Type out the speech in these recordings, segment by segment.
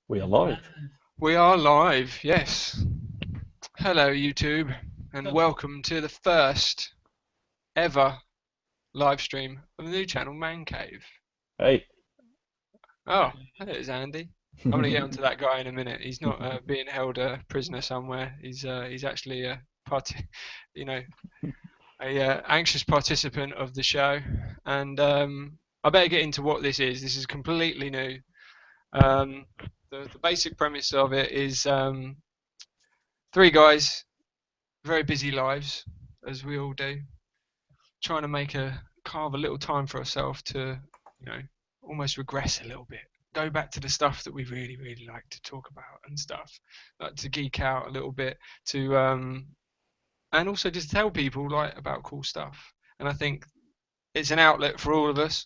We are live. We are live, yes. Hello, YouTube, and Hello. welcome to the first ever live stream of the new channel, ManCave. Hey. Oh, there's Andy. I'm gonna get onto that guy in a minute. He's not being held a prisoner somewhere. He's actually a you know, a anxious participant of the show, and I better get into what this is. This is completely new. Um, the basic premise of it is three guys, very busy lives, as we all do, trying to carve a little time for ourselves to, you know, almost regress a little bit. Go back to the stuff that we really, really like to talk about and stuff, like to geek out a little bit, to and also just tell people like about cool stuff. And I think it's an outlet for all of us,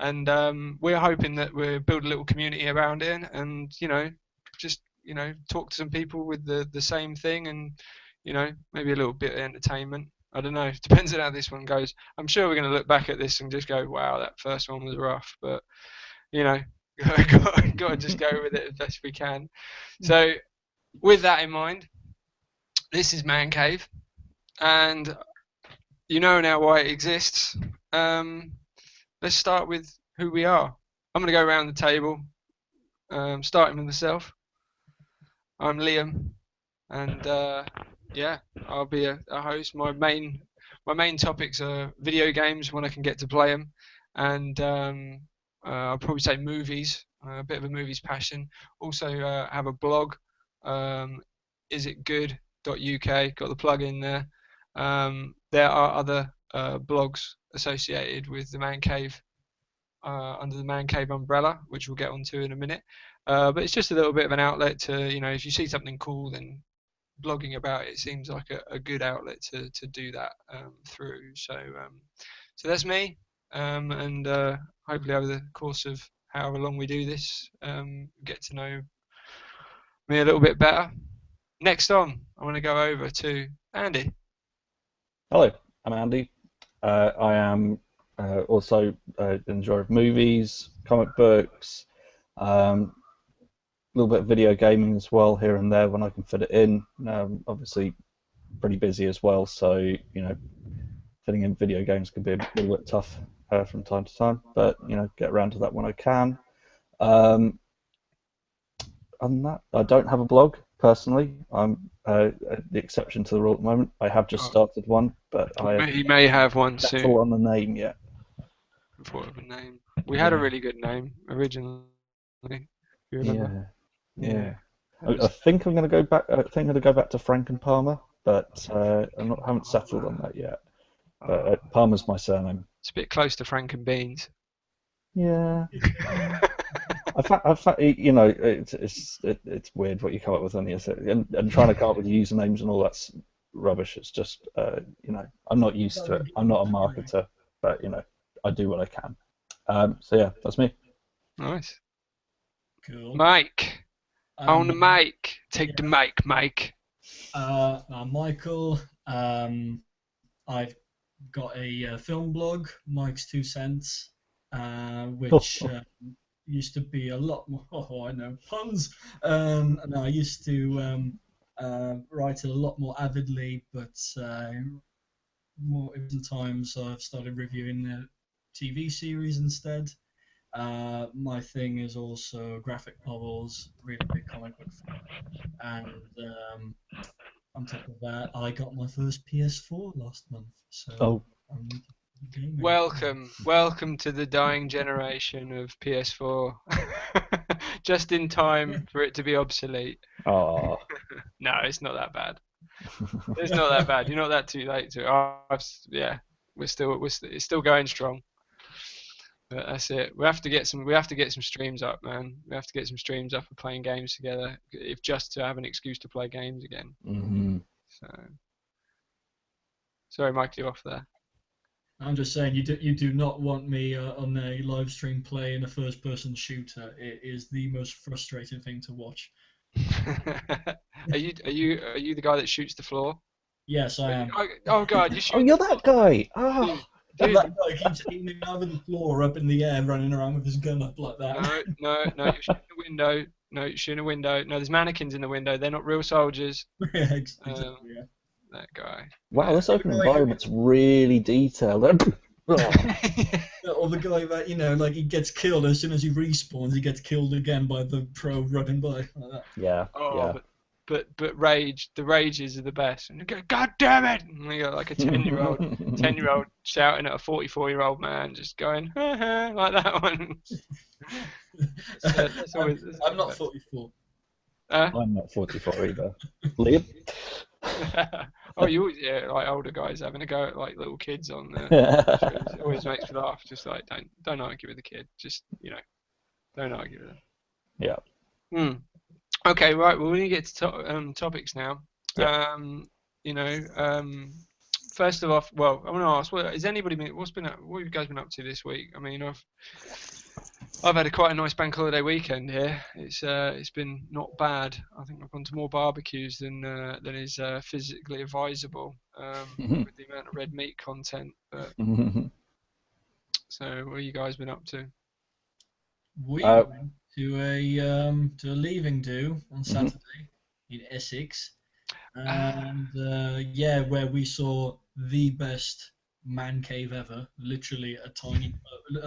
and we're hoping that we'll build a little community around it, and just talk to some people with the same thing, and maybe a little bit of entertainment. I don't know. It depends on how this one goes. I'm sure we're going to look back at this and just go, "Wow, that first one was rough," but you know, got to just go with it as best we can. So, with that in mind, this is Man Cave, and you know now why it exists. Let's start with who we are. I'm going to go around the table, starting with myself. I'm Liam, and yeah, I'll be a host. My main topics are video games when I can get to play them, and I'll probably say movies. A bit of a movies passion. Also have a blog. Isitgood.uk. Got the plug in there. There are other blogs associated with the Man Cave under the Man Cave umbrella, which we'll get onto in a minute. But it's just a little bit of an outlet to, if you see something cool, then blogging about it seems like a good outlet to do that through. So that's me, and hopefully over the course of however long we do this, get to know me a little bit better. Next on, I want to go over to Andy. Hello, I'm Andy. I am also an enjoyer of movies, comic books, a little bit of video gaming as well here and there when I can fit it in. Obviously, pretty busy as well, so fitting in video games can be a little bit tough from time to time. But get around to that when I can. Um, Other than that, I don't have a blog personally. I'm the exception to the rule at the moment. I have just Oh, started one, but I he may have one haven't soon. settled on the name yet. Thought of a name. We had a Yeah, really good name originally. You remember? yeah, Yeah. yeah. That I was think I'm going to go back. I think I'm going to go back to Frank and Palmer, but haven't settled on that yet. But Palmer's my surname. it's a bit close to Frank and Beans. Yeah, it's weird what you come up with on the and trying to come up with usernames and all that's rubbish. It's just I'm not used to it. I'm not a marketer, but I do what I can. So yeah, that's me. Nice. Cool. Mike. On the Um, mic. Take the yeah. mic, Mike. I'm Michael. I've got a film blog, Mike's Two Cents, which used to be a lot more. Oh, I know puns. And I used to write it a lot more avidly, but more recent times I've started reviewing the TV series instead. My thing is also graphic novels, really big comic book fan. And on top of that, I got my first PS4 last month, so Oh, I'm into gaming. Welcome to the dying generation of PS4. Just in time for it to be obsolete. oh, No, it's not that bad. It's not that bad. You're not that too late to. Yeah, it's still going strong. But that's it. We have to get some streams up, man. We have to get some streams up of playing games together, if just to have an excuse to play games again. hmm So sorry, Mike, you off there. I'm just saying, you do not want me on a live stream playing a first-person shooter. It is the most frustrating thing to watch. Are you the guy that shoots the floor? Yes, I am. Oh God, you oh, shoot the you're floor, that guy. dude. Ah, And Dude, that guy keeps aiming over the floor, up in the air, running around with his gun up like that. no, you're shooting a window. No, you're shooting a window. No, there's mannequins in the window. They're not real soldiers. Yeah, exactly. Um, Yeah. that guy. Wow, Yeah. this open The guy who- environment's really detailed. Oh, Or the guy that, like he gets killed as soon as he respawns, he gets killed again by the pro running by like that. yeah, Oh, yeah. but the rages are the best. And you go, God damn it! And you got like a 10-year-old shouting at a 44-year-old man, just going, ha, ha, like that one. That's always. I'm not 44. I'm not 44 either. Liam? Oh, you always like older guys having a go at like little kids on there. It always makes me laugh. Just like don't argue with the kid. Just don't argue with them. Yeah. Okay, right. Well, we need to get to topics now. Yeah. First of all, well, I want to ask, what have you guys been up to this week? I mean, I've had quite a nice bank holiday weekend here. It's been not bad. I think I've gone to more barbecues than is physically advisable with the amount of red meat content. But, so, what have you guys been up to? We went to a leaving do on Saturday in Essex, and where we saw the best man cave ever. Literally a tiny,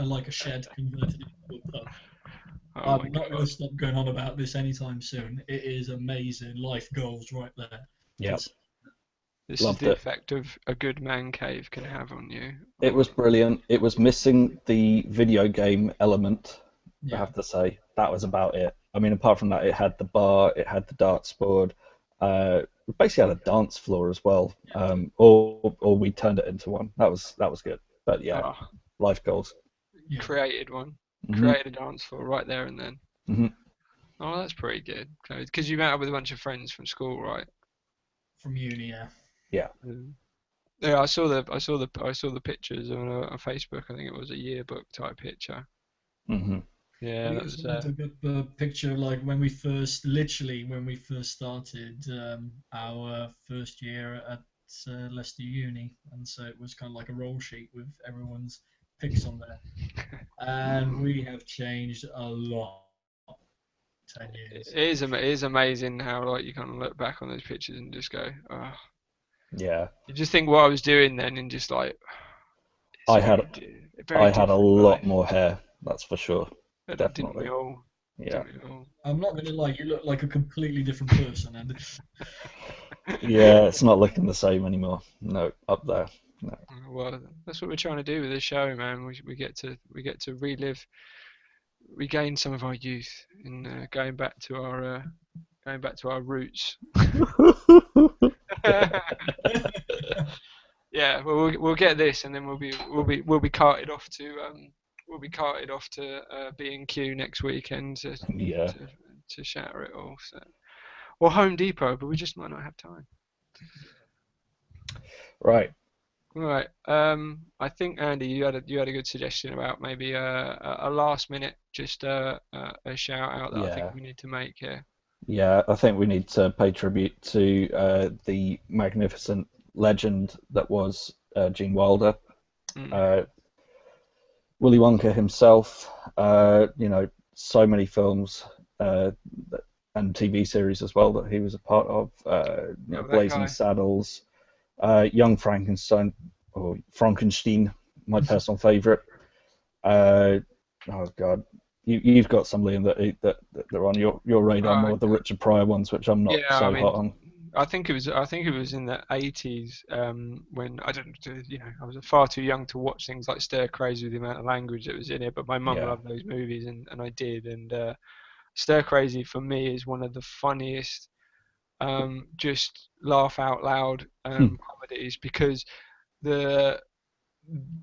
like a shed converted into a pub. Oh I'm not going to stop going on about this anytime soon. It is amazing. Life goals right there. Yeah. This Loved is the it. effect of a good man cave can have on you. It was brilliant. It was missing the video game element, I Yeah. have to say. That was about it. I mean, apart from that, it had the bar, it had the darts board, it basically had a dance floor as well. Or we turned it into one. That was good. But yeah, life goals. Yeah. Created one. Mhm. Created a dance floor right there and then. Mhm. Oh, that's pretty good. Because you met up with a bunch of friends from school, right? From uni, yeah. Yeah. Yeah, I saw the pictures on Facebook. I think it was a yearbook type picture. Mhm. Yeah, We that was. also took up a picture like when we first started our first year at Leicester Uni, and so it was kind of like a roll sheet with everyone's pics on there. And we have changed a lot. 10 years. It is amazing how like you kind of look back on those pictures and just go, oh. Yeah. You just think what I was doing then, and just like. I had a lot more hair, that's for sure. Didn't we all? Yeah. I'm not gonna lie, you look like a completely different person, and Yeah, it's not looking the same anymore. No, up there. No. Well, that's what we're trying to do with this show, man. We get to regain some of our youth in going back to our roots. Yeah, well, we'll get this, and then we'll be carted off to B&Q next weekend to shatter it all. So, or Home Depot, but we just might not have time. Right. Right. I think Andy, you had a good suggestion about maybe a last minute just a shout out that I think we need to make here. Yeah, I think we need to pay tribute to the magnificent legend that was Gene Wilder. Willy Wonka himself, so many films and TV series as well that he was a part of. Blazing Saddles, Young Frankenstein, or Frankenstein, my personal favourite. Oh God, you've got some, Liam, that are on your radar more, the Richard Pryor ones, which I'm not hot on. I think it was in the 80s when I was far too young to watch things like Stir Crazy with the amount of language that was in it, but my mum loved those movies and I did, and Stir Crazy for me is one of the funniest just laugh out loud comedies, because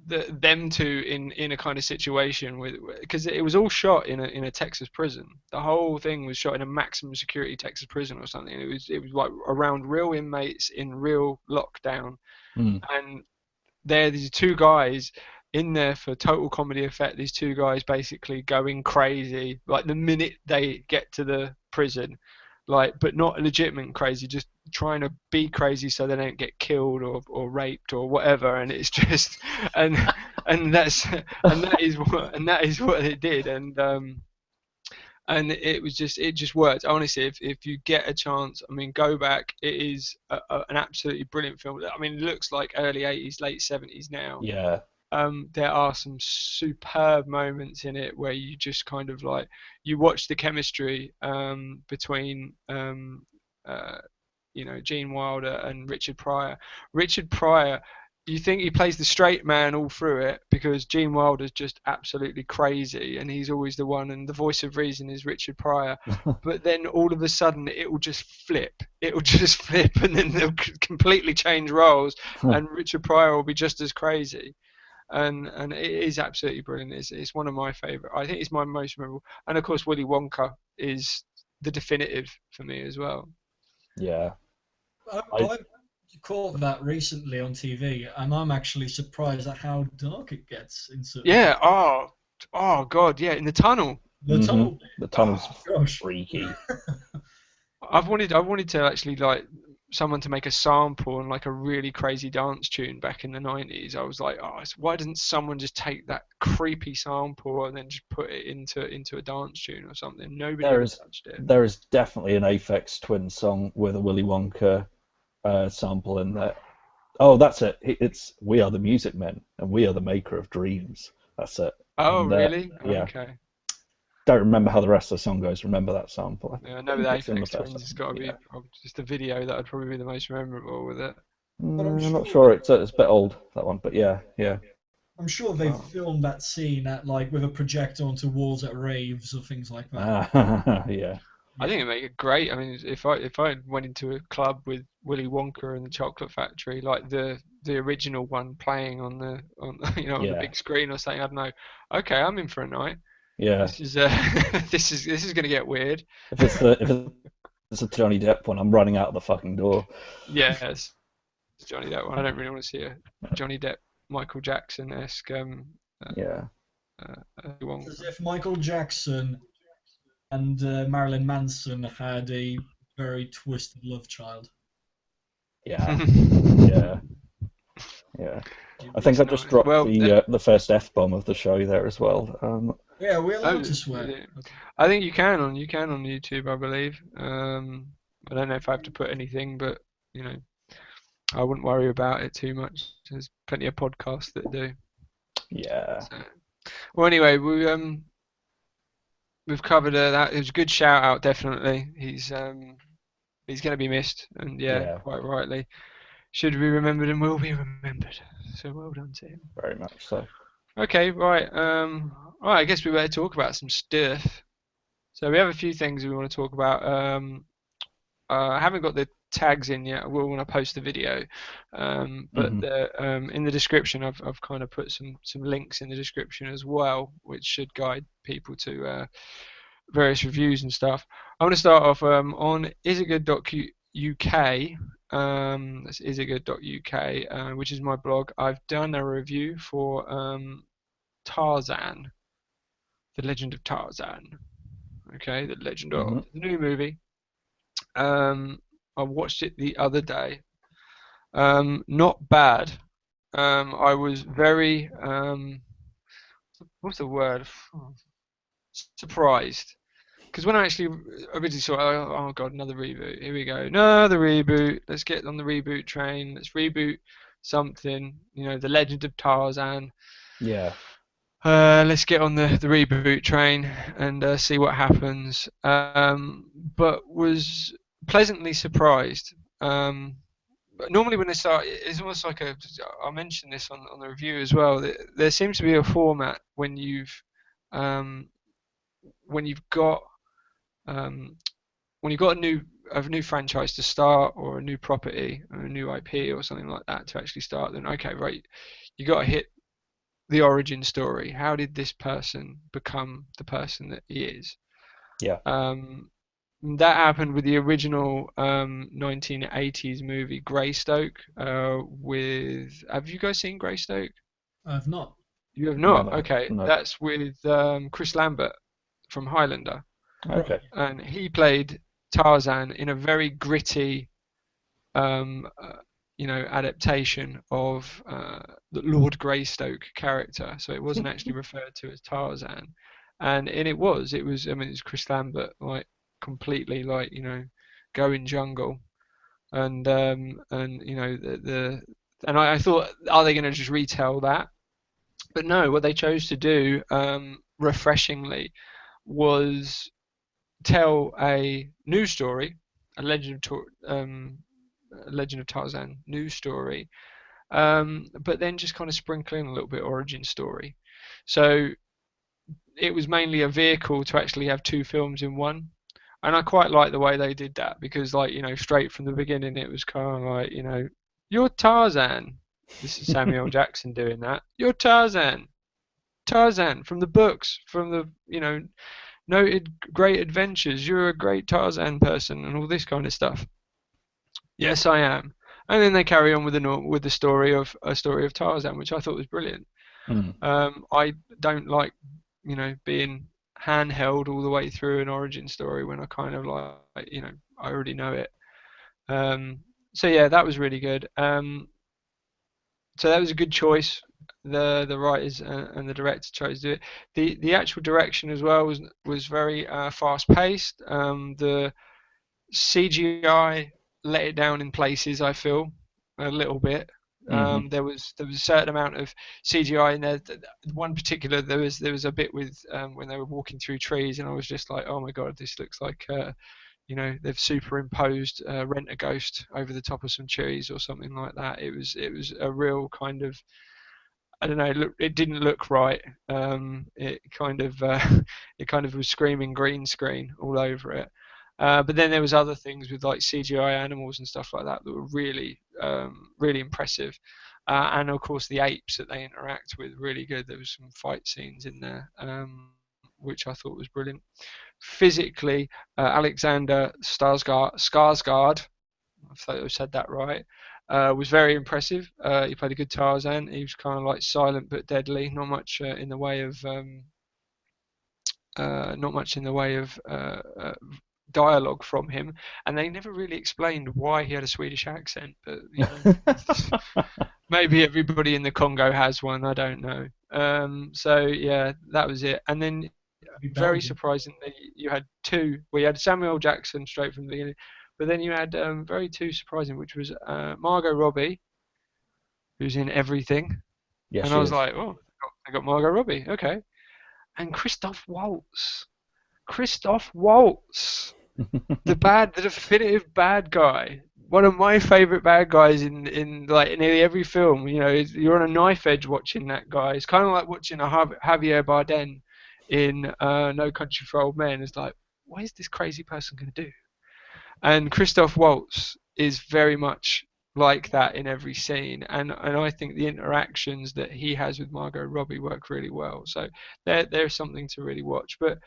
them two in a kind of situation because it was all shot in a Texas prison. The whole thing was shot in a maximum security Texas prison or something. It was like around real inmates in real lockdown, and there these two guys in there for total comedy effect. These two guys basically going crazy like the minute they get to the prison. like, but not legitimate crazy, just trying to be crazy so they don't get killed or raped or whatever. And it's just and and that is what it did. And it just worked. Honestly, if you get a chance, I mean, go back. It is an absolutely brilliant film. I mean, it looks like early 80s, late 70s now. Yeah. There are some superb moments in it where you just kind of like, you watch the chemistry between Gene Wilder and Richard Pryor. Richard Pryor, you think he plays the straight man all through it because Gene Wilder's just absolutely crazy and he's always the one, and the voice of reason is Richard Pryor. But then all of a sudden it will just flip. It will just flip, and then they'll completely change roles, and Richard Pryor will be just as crazy. And it is absolutely brilliant. It's one of my favourite. I think it's my most memorable. And of course, Willy Wonka is the definitive for me as well. Yeah. I caught that recently on TV, and I'm actually surprised at how dark it gets in certain. Yeah. Oh God. Yeah. In the tunnel. The tunnel. The tunnel's Gosh. freaky. I wanted to actually like someone to make a sample and like a really crazy dance tune back in the 90s. I was like, why doesn't someone just take that creepy sample and then just put it into a dance tune or something? Nobody touched it. There is definitely an Aphex Twin song with a Willy Wonka sample in there. Oh, that's it. It's We Are the Music Men and We Are the Maker of Dreams. That's it. Oh, and, really? Yeah. Okay. Don't remember how the rest of the song goes. Remember that sample. Yeah, I know the Aphex Twins has got to be just the video that would probably be the most memorable with it. I'm not sure. It's a bit old, that one, but yeah. I'm sure they filmed that scene at like with a projector onto walls at raves or things like that. Yeah. I think it'd make it great. I mean, if I went into a club with Willy Wonka and the Chocolate Factory, like the original one playing on the big screen or something, I don't know. Okay, I'm in for a night. Yeah. This is this is going to get weird. If it's a Johnny Depp one, I'm running out of the fucking door. Yes, it's Johnny Depp one. I don't really want to see a Johnny Depp, Michael Jackson-esque. As if Michael Jackson and Marilyn Manson had a very twisted love child. Yeah. Yeah. I think I just dropped the first F-bomb of the show there as well. Yeah, we're allowed to swear. Yeah. I think you can on YouTube, I believe. I don't know if I have to put anything, but I wouldn't worry about it too much. There's plenty of podcasts that do. Yeah. So, well, anyway, we've covered that. It was a good shout out, definitely. He's going to be missed, and quite rightly. Should be remembered and will be remembered. So well done to him. Very much so. Okay, right. I guess we better talk about some stuff. So we have a few things we want to talk about. I haven't got the tags in yet. I will when I post the video. But in the description, I've kind of put some links in the description as well, which should guide people to various reviews and stuff. I want to start off on isitgood.uk. That's isitgood.uk, which is my blog. I've done a review for Tarzan, The Legend of Tarzan. Okay, The Legend of the new movie. I watched it the other day. Not bad. I was very what's the word? Surprised. Because when I actually originally saw it, oh god, another reboot. Here we go, another reboot. Let's get on the reboot train. Let's reboot something. The Legend of Tarzan. Yeah. Let's get on the reboot train and see what happens. But was pleasantly surprised. But normally when they start, it's almost like I mentioned this on the review as well. There seems to be a format when you've got a new franchise to start, or a new property, or a new IP, or something like that to actually start. Then okay, right, you got to hit the origin story. How did this person become the person that he is? Yeah. That happened with the original 1980s movie Greystoke. Have you guys seen Greystoke? I've not. You have not? No, okay. no. That's with Chris Lambert from Highlander. Okay. And he played Tarzan in a very gritty, adaptation of the Lord Greystoke character. So it wasn't actually referred to as Tarzan, and it was. I mean, it's Chris Lambert, like completely, like going jungle, and and I thought, are they going to just retell that? But no, what they chose to do, refreshingly, was tell a new story, a Legend of Tarzan news story, but then just kind of sprinkle in a little bit origin story. So it was mainly a vehicle to actually have two films in one. And I quite like the way they did that because, like, straight from the beginning, it was kind of like, you're Tarzan. This is Samuel Jackson doing that. You're Tarzan. Tarzan from the books, from the, noted great adventures. You're a great Tarzan person and all this kind of stuff. Yes, I am. And then they carry on with the story of Tarzan, which I thought was brilliant. I don't like, being handheld all the way through an origin story when I kind of like, I already know it. So yeah, that was really good. So that was a good choice. The writers and the director chose to do it. The actual direction as well was very fast paced. The CGI let it down in places, I feel, a little bit. There was a certain amount of CGI in there. One particular, there was a bit with when they were walking through trees, and I was just like, oh my god, this looks like they've superimposed Rent-A-Ghost over the top of some trees or something like that. It was a real kind of, I don't know. It didn't look right. It kind of was screaming green screen all over it. But then there was other things with like CGI animals and stuff like that that were really, really impressive. And of course the apes that they interact with, really good. There was some fight scenes in there, which I thought was brilliant. Physically, Alexander Skarsgård, I thought I said that right, was very impressive. He played a good Tarzan. He was kind of like silent but deadly. Not much in the way of dialogue from him, and they never really explained why he had a Swedish accent. But maybe everybody in the Congo has one. I don't know. So yeah, that was it. And then very surprisingly, you had two. We had Samuel Jackson straight from the beginning, but then you had very two surprising, which was Margot Robbie, who's in everything. Yes, and I was like, oh, I got Margot Robbie, okay. And Christoph Waltz, the definitive bad guy. One of my favourite bad guys in like nearly every film. You're on a knife edge watching that guy. It's kind of like watching a Javier Bardem in No Country for Old Men. It's like, what is this crazy person going to do? And Christoph Waltz is very much like that in every scene, and I think the interactions that he has with Margot Robbie work really well. So there's something to really watch. But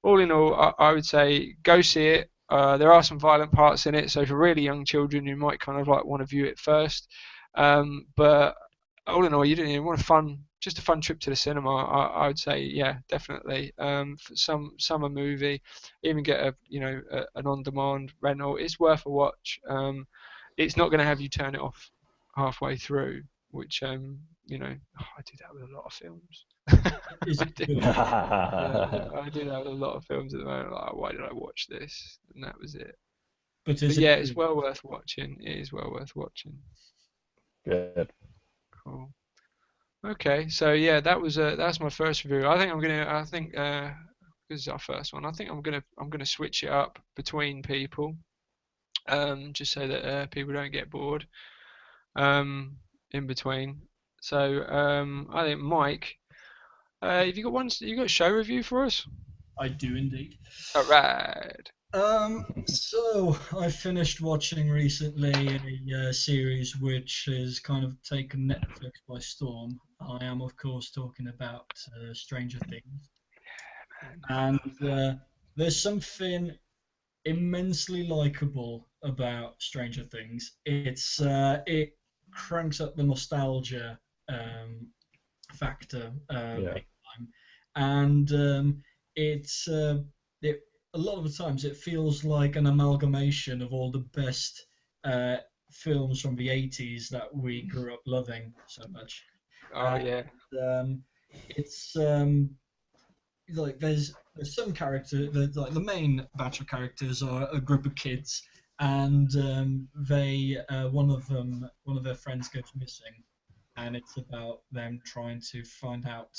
all in all, I would say go see it. There are some violent parts in it, so for really young children, you might kind of like want to view it first. But all in all, you want just a fun trip to the cinema. I would say, yeah, definitely. For some summer movie, even get an on-demand rental. It's worth a watch. It's not going to have you turn it off halfway through, which I do that with a lot of films. I do that with a lot of films at the moment. Like, why did I watch this? And that was it. But yeah, it's well worth watching. It is well worth watching. Good. Cool. Okay, so yeah, that's my first review. I think this is our first one. I think I'm gonna switch it up between people, just so that people don't get bored, in between. So I think Mike, have you got a show review for us? I do indeed. All right. So I finished watching recently a series which has kind of taken Netflix by storm. I am, of course, talking about Stranger Things. And there's something immensely likable about Stranger Things. It cranks up the nostalgia factor big time, and it a lot of the times it feels like an amalgamation of all the best uh, films from the 80s that we grew up loving so much. Oh And yeah. it's like there's some character like the main batch of characters are a group of kids, and they one of their friends goes missing, and it's about them trying to find out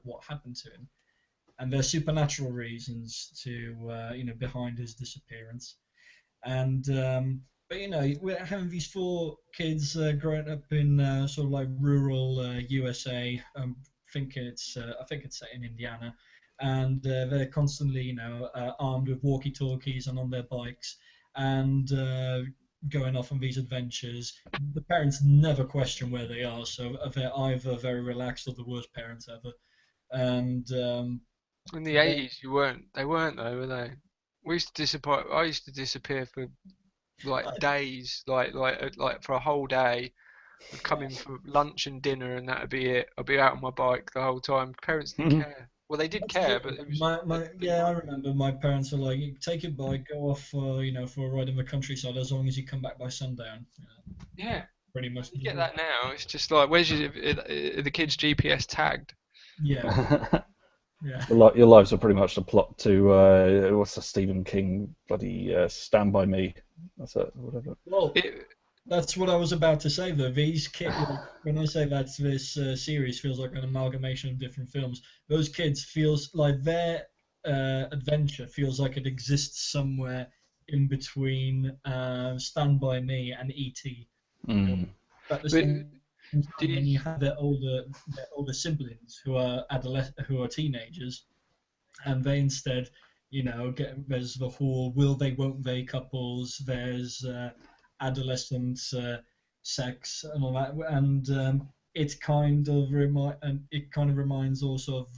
what happened to him, and there's supernatural reasons to behind his disappearance. And but we're having these four kids growing up in sort of like rural USA. I think it's set in Indiana, and they're constantly armed with walkie-talkies and on their bikes, and going off on these adventures. The parents never question where they are, so they're either very relaxed or the worst parents ever. And In the they, 80s, you weren't. They weren't though, were they? We used to disappear. I used to disappear for like days, like for a whole day. I'd come in for lunch and dinner, and that'd be it. I'd be out on my bike the whole time. Parents didn't care. Well, they did That's care, true. but it was they My didn't yeah, I mind. remember my parents were like, "You take your bike, go off for for a ride in the countryside as long as you come back by sundown." Yeah, Pretty much. you get that now. It's just like, where's the kids' GPS tagged? Yeah, yeah. Your lives are pretty much the plot to what's the Stephen King bloody Stand By Me. That's it, whatever. Well, It, that's what I was about to say though. These kids, like, when I say that this series feels like an amalgamation of different films, those kids feels like their adventure feels like it exists somewhere in between Stand By Me and E.T. Mm. But at the but same do time, you, then you have their older siblings who are teenagers, and they instead, there's the whole will they won't they couples. There's adolescent sex and all that, and it kind of reminds also of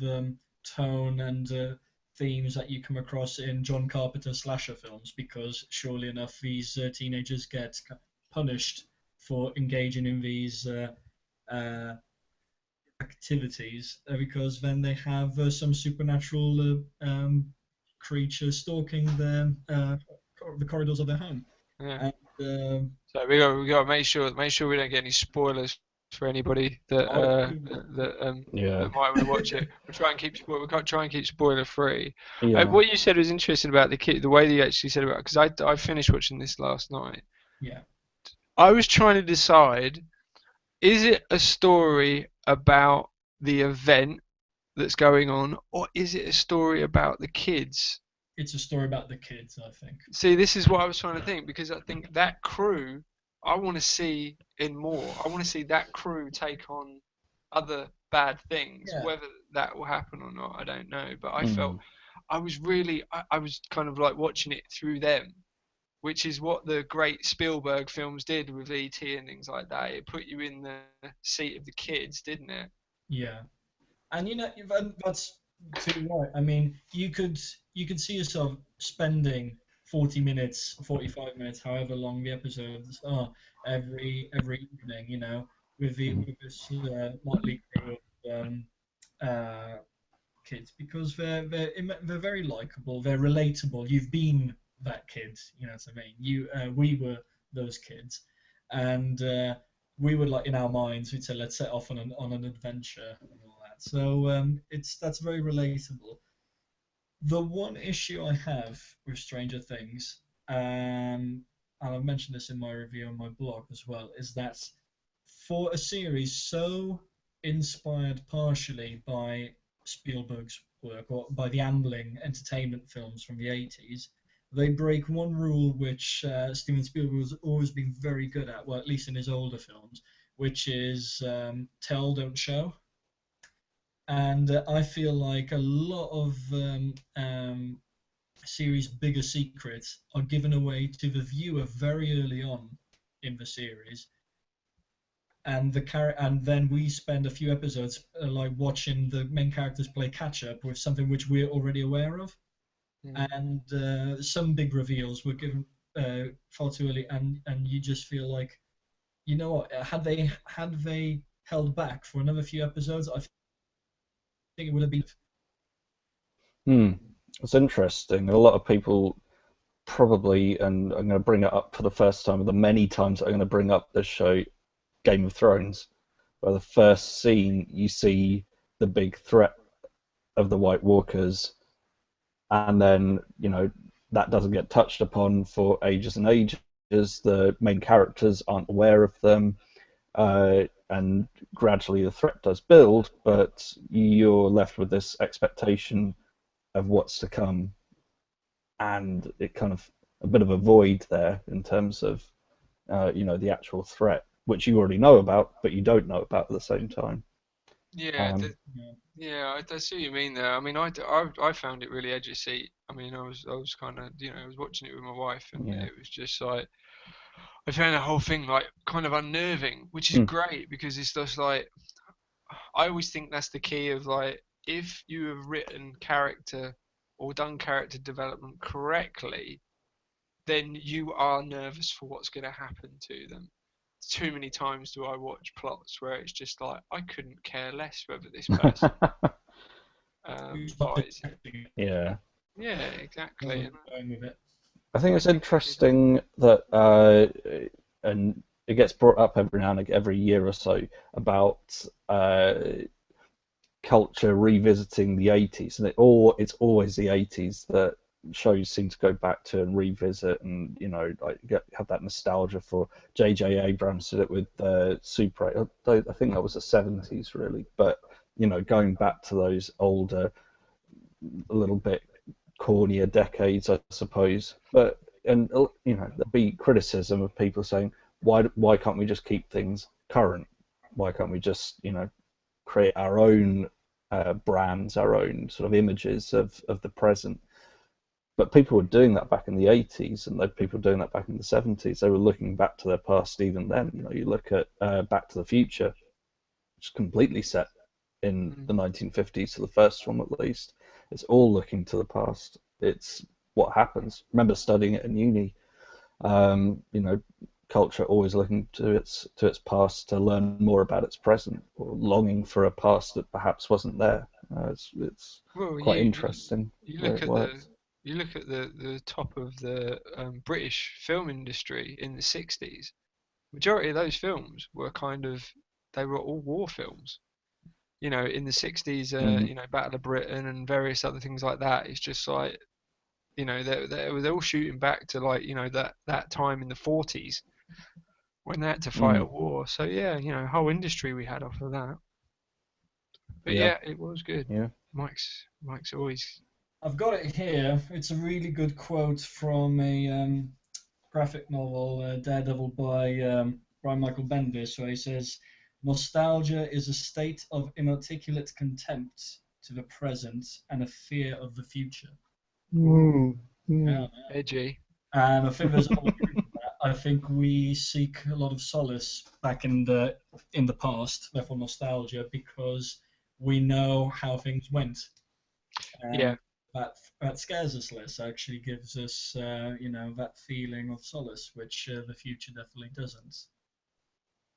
tone and themes that you come across in John Carpenter slasher films, because surely enough, these teenagers get punished for engaging in these uh, activities because then they have some supernatural creature stalking the corridors of their home. yeah. And So we got to make sure we don't get any spoilers for anybody that oh, Yeah, that might want to watch it. We can't try and keep spoiler free. yeah. What you said was interesting about the kid, the way that you actually said about, because I finished watching this last night. yeah, I was trying to decide, is it a story about the event that's going on, or is it a story about the kids? it's a story about the kids, I think. See, this is what I was trying to think, because I think that crew, I want to see in more. I want to see that crew take on other bad things. Yeah, Whether that will happen or not, I don't know. But I felt Mm. I was kind of like watching it through them, which is what the great Spielberg films did with E.T. and things like that. It put you in the seat of the kids, didn't it? yeah. And that's too right. I mean, you could see yourself spending 40 minutes, 45 minutes, however long the episodes are, every evening, with this motley crew of uh, kids, because they're very likable, they're relatable. You've been that kid, you know what I mean. We were those kids, and we would, like, in our minds, we'd say, let's set off on an adventure and all that. So that's very relatable. The one issue I have with Stranger Things, and I've mentioned this in my review on my blog as well, is that for a series so inspired partially by Spielberg's work or by the Amblin entertainment films from the 80s, they break one rule which Steven Spielberg has always been very good at, well, at least in his older films, which is tell, don't show. And I feel like a lot of series' bigger secrets are given away to the viewer very early on in the series, and then we spend a few episodes like watching the main characters play catch up with something which we're already aware of, Mm. and some big reveals were given far too early, and you just feel like, what, had they held back for another few episodes, I think it would have been. Hmm. It's interesting. A lot of people probably, and I'm going to bring it up for the first time of the many times I'm going to bring up this show, Game of Thrones, where the first scene you see the big threat of the White Walkers, and then that doesn't get touched upon for ages and ages. The main characters aren't aware of them, and gradually the threat does build, but you're left with this expectation of what's to come, and it kind of a bit of a void there in terms of the actual threat, which you already know about, but you don't know about at the same time. Yeah, Um, yeah, I see what you mean there. I mean, I found it really edgy. See, I mean, I was kind of, I was watching it with my wife, and yeah. it was just like I found the whole thing like kind of unnerving, which is Mm. great because it's just like I always think that's the key of like if you have written character or done character development correctly, then you are nervous for what's going to happen to them. Too many times do I watch plots where it's just like I couldn't care less whether this person Who's not dies. expecting it, Yeah. Yeah, exactly. And going with it. I think I it's think they did that. interesting that, and it gets brought up every now and again, every year or so, about culture revisiting the 80s, and it's always the 80s that shows seem to go back to and revisit, and like have that nostalgia for. J.J. Abrams did it with Super 8. I think that was the 70s really, but going back to those older, a little bit cornier decades, I suppose. But there'll be criticism of people saying, why can't we just keep things current? Why can't we just create our own brands, our own sort of images of the present? But people were doing that back in the 80s, and people were doing that back in the 70s. They were looking back to their past even then. You look at Back to the Future, which is completely set in Mm. the 1950s, to the first one at least. It's all looking to the past. It's what happens. Remember studying it in uni. Culture always looking to its past to learn more about its present, or longing for a past that perhaps wasn't there. It's Well, quite interesting you the way look it at the works. you look at the top of the British film industry in the 60s. Majority of those films were they were all war films. In the 60s, Mm, Battle of Britain and various other things like that. It's just like, they're all shooting back to like, that time in the 40s when they had to fight a mm, war. So yeah, whole industry we had off of that. But yeah, yeah, it was good. yeah. Mike's always. I've got it here. It's a really good quote from a graphic novel, Daredevil by Brian Michael Bendis, where he says, "Nostalgia is a state of inarticulate contempt to the present and a fear of the future." Ooh, Mm, mm. Yeah, edgy. and I think there's a lot of truth in that. I think we seek a lot of solace back in the past, therefore nostalgia, because we know how things went, Yeah, and that scares us less. Actually, gives us that feeling of solace, which the future definitely doesn't.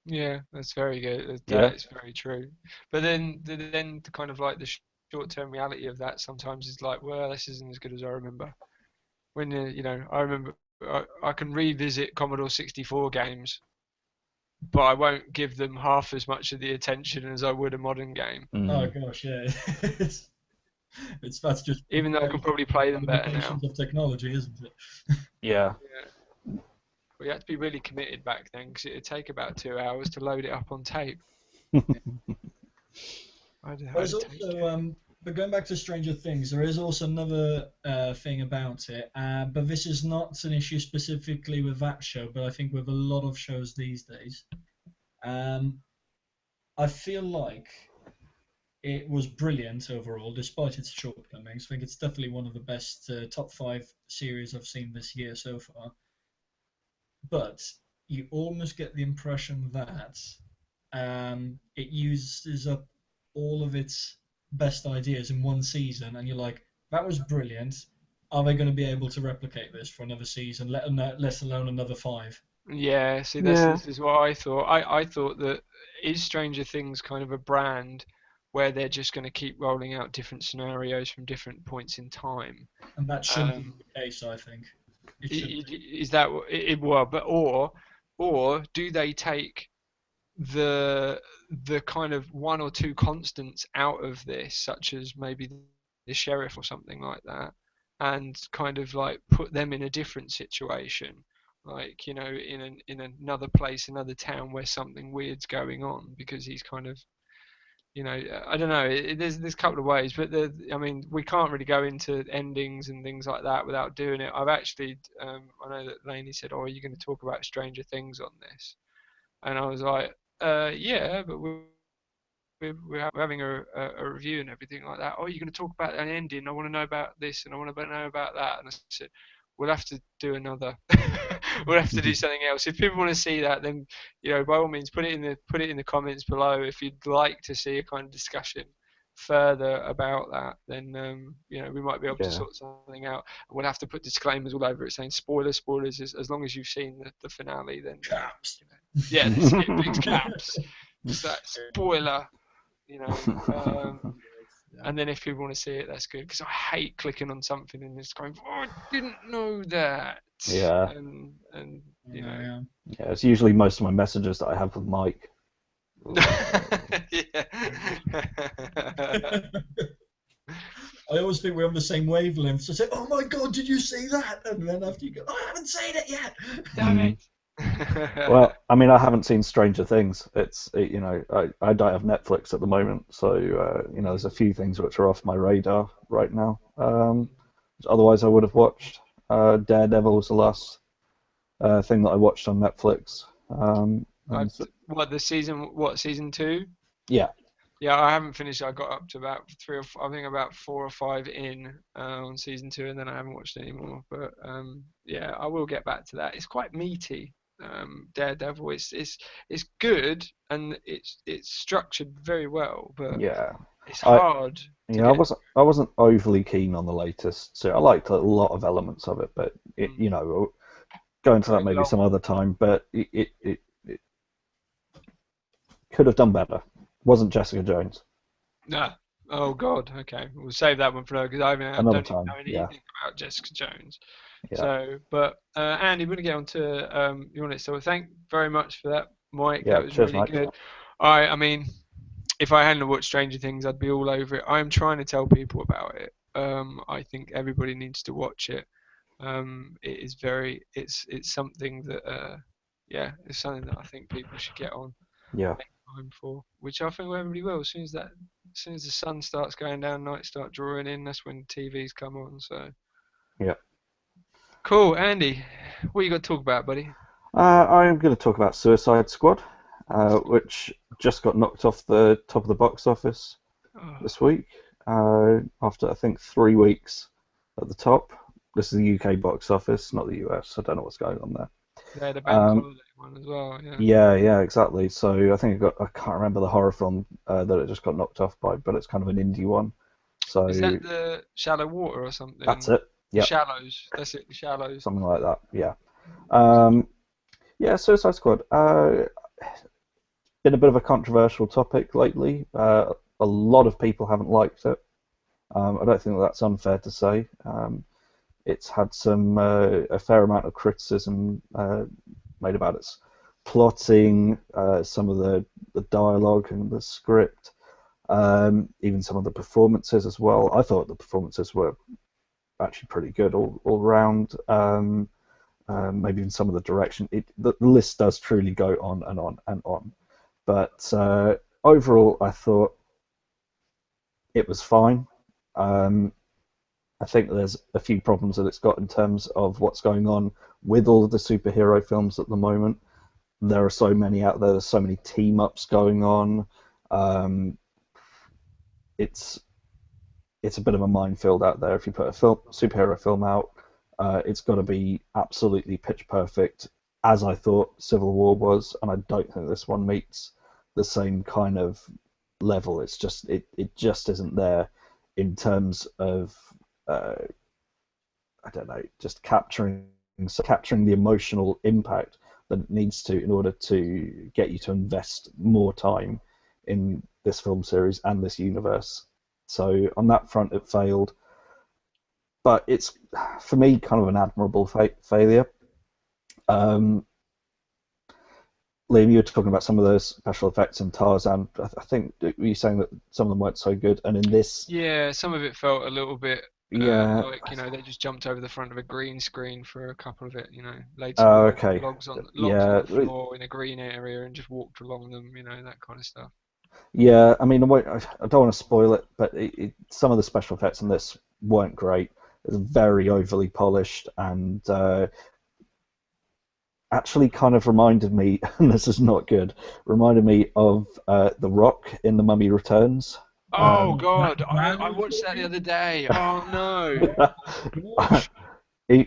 yeah, that's very good. Yeah. That is very true. But then the kind of like the short-term reality of that sometimes is like, well, this isn't as good as I remember. When I remember I can revisit Commodore 64 games, but I won't give them half as much of the attention as I would a modern game, Oh Mm, gosh, yeah. It's that's just even though I can probably play them better now. limitations of technology, isn't it? yeah. Yeah, we had to be really committed back then because it'd take about 2 hours to load it up on tape. I had There's a tape also, game. but going back to Stranger Things, there is also another thing about it. But this is not an issue specifically with that show, but I think with a lot of shows these days. Um, I feel like it was brilliant overall, despite its shortcomings. I think it's definitely one of the best top five series I've seen this year so far. But you almost get the impression that it uses up all of its best ideas in one season, and you're like, that was brilliant. Are they going to be able to replicate this for another season, let alone another five? Yeah, see, Yeah. this is what I thought. I thought that is Stranger Things kind of a brand, where they're just going to keep rolling out different scenarios from different points in time. And that shouldn't be the case, I think. It shouldn't. Is that it? Well, but or do they take the kind of one or two constants out of this, such as maybe the sheriff or something like that, and kind of like put them in a different situation, like, you know, in another place, another town where something weird's going on, because he's kind of, you know, I don't know. There's a couple of ways, but I mean, we can't really go into endings and things like that without doing it. I've actually, I know that Lainey said, "Oh, are you going to talk about Stranger Things on this?" And I was like, "Yeah, but we're having a review and everything like that. Oh, you're going to talk about an ending? I want to know about this and I want to know about that." And I said, "We'll have to do another. We'll have to do something else. If people want to see that, then, you know, by all means, put it in the comments below. If you'd like to see a kind of discussion further about that, then you know, we might be able to sort something out. We'll have to put disclaimers all over it saying spoilers. As long as you've seen the finale, then Caps. you know, yeah, this big caps. It's that spoiler." You know, and then if people want to see it, that's good, because I hate clicking on something and it's going, "Oh, I didn't know that." Yeah. And you know. Yeah, it's usually most of my messages that I have with Mike. Yeah. I always think we're on the same wavelength. So I say, "Oh my God, did you see that?" And then after you go, "I haven't seen it yet." Damn it. Well, I mean, I haven't seen Stranger Things. You know, I don't have Netflix at the moment, so you know, there's a few things which are off my radar right now. Otherwise, I would have watched. Daredevil was the last thing that I watched on Netflix. Season 2? Yeah. Yeah, I haven't finished. I got up to about I think about 4 or 5 in on season 2, and then I haven't watched any more. But yeah, I will get back to that. It's quite meaty. Daredevil. It's good, and it's structured very well, but Yeah. it's hard. I wasn't overly keen on the latest, so I liked a lot of elements of it, but you know, go into that maybe some other time. But it could have done better. Wasn't Jessica Jones. Nah. Oh God. Okay, we'll save that one for now, because I don't even know anything about Jessica Jones. Yeah. So, but Andy, we're gonna get on to your next. So, thank very much for that, Mike. Yeah, That was cheers, really Mike. good. I mean, if I hadn't watched Stranger Things, I'd be all over it. I'm trying to tell people about it. I think everybody needs to watch it. It is it's something that yeah, it's something that I think people should get on. Yeah. Time for, which I think everybody will. As soon as the sun starts going down, nights start drawing in, that's when TVs come on. So Yeah. cool, Andy. What you got to talk about, buddy? I'm going to talk about Suicide Squad, which just got knocked off the top of the box office this week after, I think, 3 weeks at the top. This is the UK box office, not the US. I don't know what's going on there. Yeah, the bank holiday one as well. Yeah, exactly. I think I can't remember the horror film that it just got knocked off by, but it's kind of an indie one. So is that the Shallow Water or something? That's it. Yeah. Shallows. That's it. The Shallows. Something like that. Yeah. Yeah. Suicide Squad. Been a bit of a controversial topic lately. A lot of people haven't liked it. I don't think that's unfair to say. It's had a fair amount of criticism made about its plotting, some of the dialogue and the script, even some of the performances as well. I thought the performances were actually pretty good all round. Maybe even some of the direction. The list does truly go on and on and on. But overall, I thought it was fine. I think there's a few problems that it's got in terms of what's going on with all of the superhero films at the moment. There are so many out there. There's so many team-ups going on. It's a bit of a minefield out there. If you put a superhero film out, it's got to be absolutely pitch perfect, as I thought Civil War was, and I don't think this one meets the same kind of level. It's just it just isn't there in terms of I don't know, just capturing the emotional impact that it needs to in order to get you to invest more time in this film series and this universe. So on that front, it failed. But it's, for me, kind of an admirable failure. Um, Liam, you were talking about some of those special effects in Tarzan. I think you were saying that some of them weren't so good, and in this, Yeah, some of it felt a little bit yeah. like, they just jumped over the front of a green screen for a couple of it, laid some Oh, okay. logs on Yeah, the floor in a green area and just walked along them, that kind of stuff. yeah. I mean, I don't want to spoil it, but some of the special effects in this weren't great. It's very overly polished, and actually kind of reminded me, and this is not good, reminded me of The Rock in The Mummy Returns. Oh Um, God, Man I was watched that the other talking. day. Oh no. Gosh.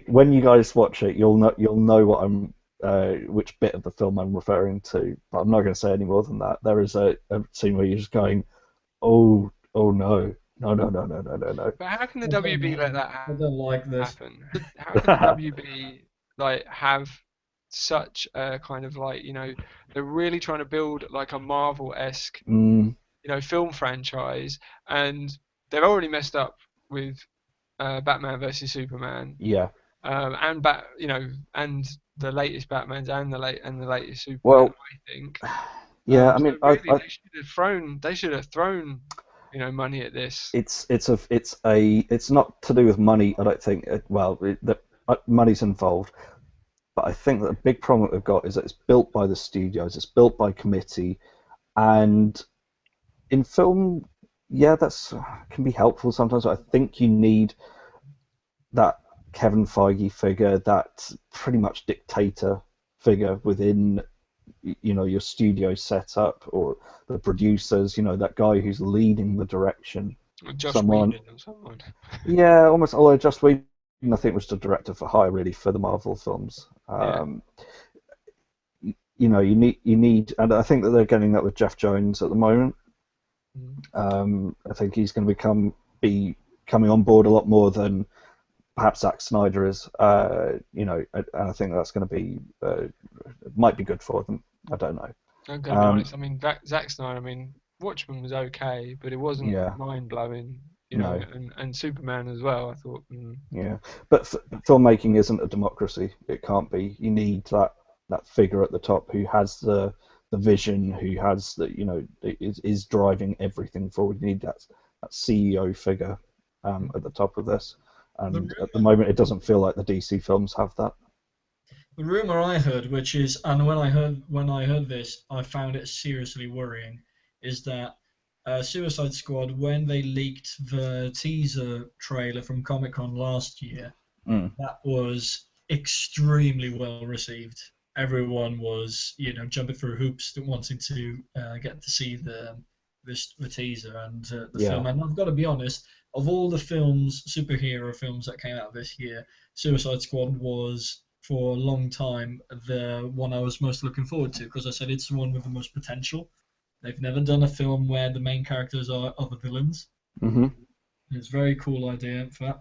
when you guys watch it, you'll know what which bit of the film I'm referring to, but I'm not going to say any more than that. There is a scene where you're just going, oh no, no, no, no, no, no, no, But how can the I don't WB let know. that I don't like this. happen? How can the no. WB like have such a kind of like, they're really trying to build like a Marvel-esque, mm, film franchise, and they've already messed up with Batman versus Superman, yeah. and and the latest Batmans and the latest Superman, Well, I think. yeah. I So mean, really, they should have thrown money at this. it's not to do with money. I don't think. Money's involved, but I think that a big problem that they've got is that it's built by the studios, it's built by committee, and in film, yeah, that's can be helpful sometimes. But I think you need that Kevin Feige figure, that pretty much dictator figure within your studio setup, or the producers, that guy who's leading the direction. Josh Someone, Whedon or someone. yeah, almost. Although Joss Whedon, I think, was the director for hire really for the Marvel films. Yeah. You need, and I think that they're getting that with Jeff Jones at the moment. Mm. I think he's going to be coming on board a lot more than perhaps Zack Snyder is. And I think that's going to be might be good for them. I don't know. I'm gonna be Um, honest. I mean, Zack Snyder. I mean, Watchmen was okay, but it wasn't yeah, mind blowing. no, And Superman as well. I thought. yeah, but filmmaking isn't a democracy. It can't be. You need that figure at the top who has the vision, who has is driving everything forward. You need that CEO figure at the top of this. The And at the rumor, moment, it doesn't feel like the DC films have that. the rumor I heard, which is, and when I heard this, I found it seriously worrying, is that Suicide Squad, when they leaked the teaser trailer from Comic Con last year, Mm. that was extremely well received. Everyone was, jumping through hoops wanting to get to see the teaser and the Yeah. film. And I've got to be honest, of all the superhero films that came out this year, Suicide Squad was for a long time the one I was most looking forward to, because I said it's the one with the most potential. They've never done a film where the main characters are the villains. Hmm. It's a very cool idea for that.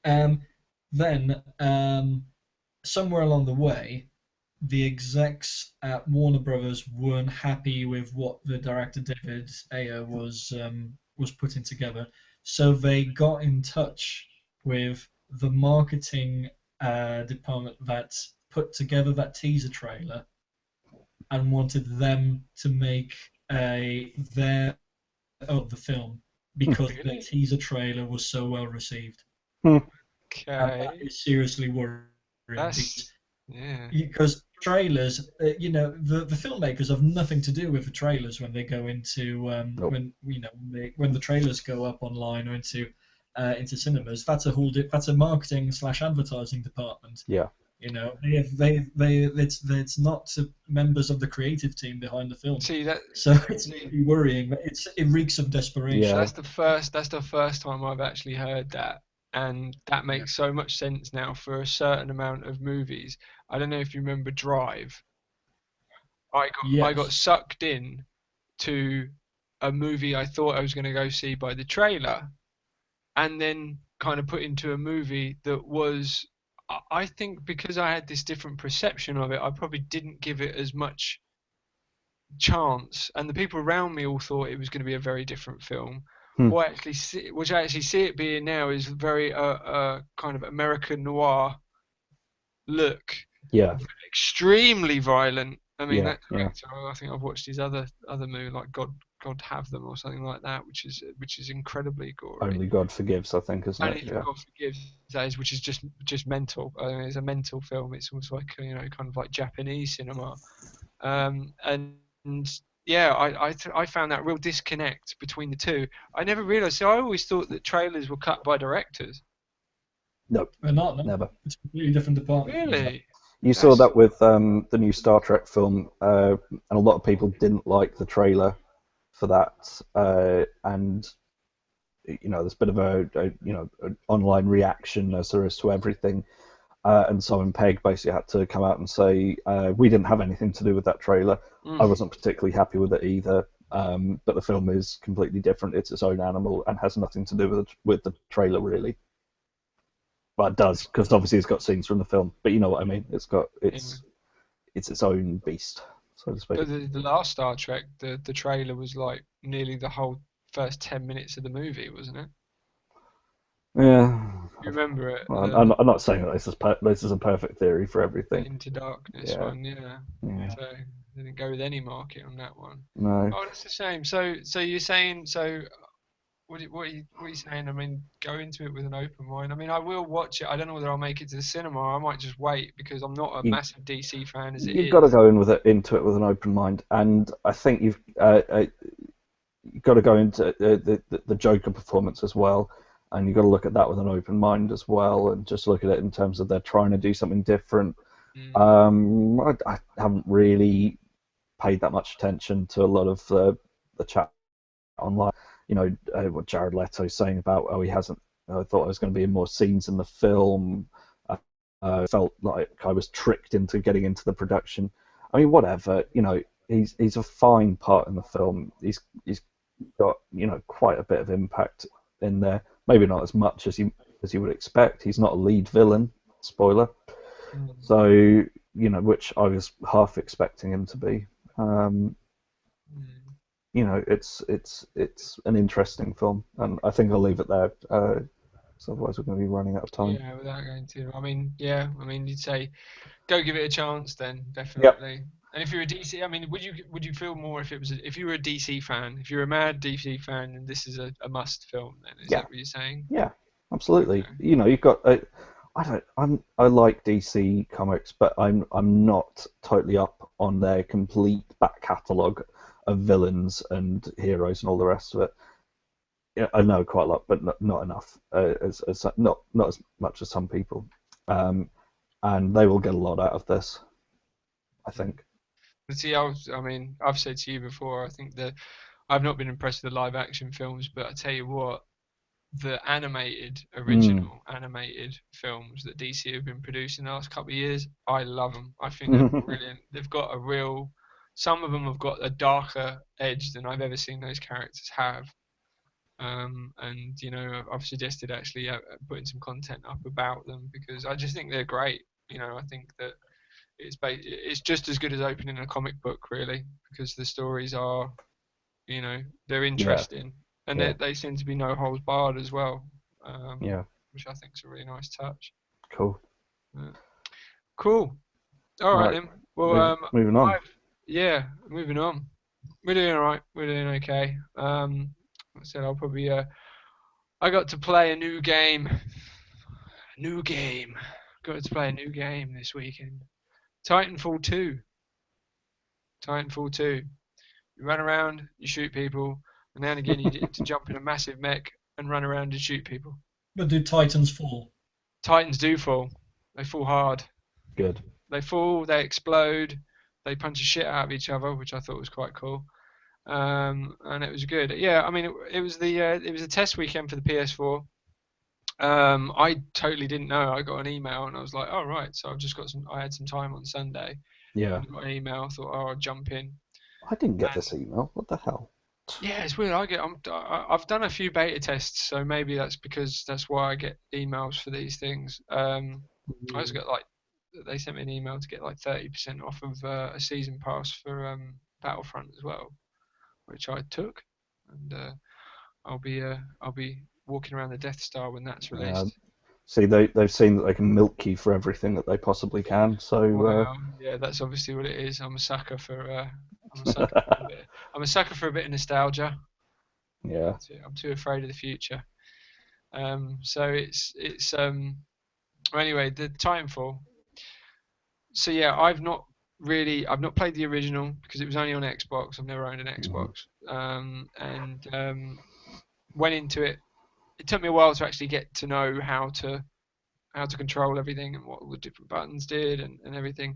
Um, then, somewhere along the way, the execs at Warner Brothers weren't happy with what the director David Ayer was putting together, so they got in touch with the marketing department that put together that teaser trailer and wanted them to make their of the film because the Really? teaser trailer was so well received. Hmm. And that Okay. is seriously worrying That's yeah. because trailers, the filmmakers have nothing to do with the trailers when they go into Nope. when the trailers go up online or into cinemas. That's a marketing slash advertising department. Yeah. It's not members of the creative team behind the film, See that. so it's really worrying. It reeks of desperation. Yeah. That's the first time I've actually heard that, and that Yeah. makes so much sense now for a certain amount of movies. I don't know if you remember Drive. I got Yes. sucked in to a movie I thought I was going to go see by the trailer, and then kind of put into a movie that was. I think because I had this different perception of it, I probably didn't give it as much chance, and the people around me all thought it was going to be a very different film. Hmm. What I actually see it being now is very kind of American noir look, Yeah, extremely violent. I mean, yeah, that yeah. director, I think I've watched his other movie like God Have Them or something like that, which is incredibly gory. Only God Forgives, I think, isn't it? Only Yeah. God Forgives, that is, which is just mental. I mean, it's a mental film. It's almost like kind of like Japanese cinema. And yeah, I found that real disconnect between the two. I never realised. So I always thought that trailers were cut by directors. No, They're not, no. never. It's a completely different department. Really? You saw That's that with the new Star Trek film, and a lot of people didn't like the trailer for that, and there's a bit of an online reaction as there is to everything. And Simon Pegg basically had to come out and say, we didn't have anything to do with that trailer. I wasn't particularly happy with it either. But the film is completely different. It's its own animal and has nothing to do with the trailer, really. Well, it does, because obviously it's got scenes from the film. But you know what I mean. It's its own beast, so to speak. But the last Star Trek, the trailer was like nearly the whole first 10 minutes of the movie, wasn't it? Yeah. You remember it? Well, I'm not saying that this is a perfect theory for The everything. Into Darkness Yeah. one, yeah. Yeah. So they didn't go with any market on that one. No. Oh, that's a shame. So you're saying so? What are you saying? I mean, go into it with an open mind. I mean, I will watch it. I don't know whether I'll make it to the cinema. I might just wait because I'm not a You, massive DC fan as it you've got to is. go into it with an open mind, and I think you've got to go into the Joker performance as well, and you've got to look at that with an open mind as well, and just look at it in terms of they're trying to do something different. Mm, I haven't really paid that much attention to a lot of the chat online. What Jared Leto's saying about, oh, he hasn't. I thought there was going to be more scenes in the film. Felt like I was tricked into getting into the production. I mean, whatever. He's a fine part in the film. He's got quite a bit of impact in there. Maybe not as much as you would expect. He's not a lead villain. Spoiler. mm, So which I was half expecting him to be. mm. It's an interesting film, and I think I'll leave it there. So otherwise we're going to be running out of time. Yeah, without going to. I mean, yeah. I mean, you'd say go give it a chance then, Yep. definitely. And if you're a DC, I mean, would you feel more if if you were a DC fan, if you're a mad DC fan, and this is a must film, then is Yeah. that what you're saying? Yeah, absolutely. Okay. You've got. I like DC comics, but I'm not totally up on their complete back catalogue of villains and heroes and all the rest of it. Yeah, I know quite a lot, but not enough. Not as much as some people. And they will get a lot out of this, I think. But see, I mean, I've said to you before, I think that I've not been impressed with the live action films, but I tell you what, the original animated films that DC have been producing the last couple of years, I love them. I think they're brilliant. They've got some of them have got a darker edge than I've ever seen those characters have. And I've suggested actually putting some content up about them because I just think they're great. I think that it's just as good as opening a comic book really because the stories are, they're Yeah, interesting and yeah, they seem to be no holds barred as well, yeah. which I think is a really nice touch. Cool. Yeah. Cool. All right Right. then. Well, Moving on. yeah, moving on. We're doing all right. We're doing okay. Like I said I'll probably I got to play a new game. New game. Got to play a new game this weekend. Titanfall 2. Titanfall 2. You run around, you shoot people, and now and again you get to jump in a massive mech and run around and shoot people. But do Titans fall? Titans do fall. They fall hard. Good. They fall, they explode, they punch the shit out of each other, which I thought was quite cool. And it was good. Yeah, I mean, it was a test weekend for the PS4. I totally didn't know. I got an email and I was like, oh right, so I had some time on Sunday. Yeah. And I got an email. I thought, oh, I'll jump in. I didn't get And this email. What the hell? yeah, it's weird. I've done a few beta tests, so maybe that's why I get emails for these things. I just got they sent me an email to get like 30% off of a season pass for Battlefront as well, which I took, and I'll be walking around the Death Star when that's released. See, they've seen that they can milk you for everything that they possibly can. So Wow, yeah, that's obviously what it is. I'm a sucker for I'm a sucker for a bit of nostalgia. yeah, I'm too afraid of the future. So it's well, anyway, the Titanfall. So yeah, I've not played the original because it was only on Xbox. I've never owned an Xbox. And went into it. It took me a while to actually get to know how to control everything and what all the different buttons did and everything.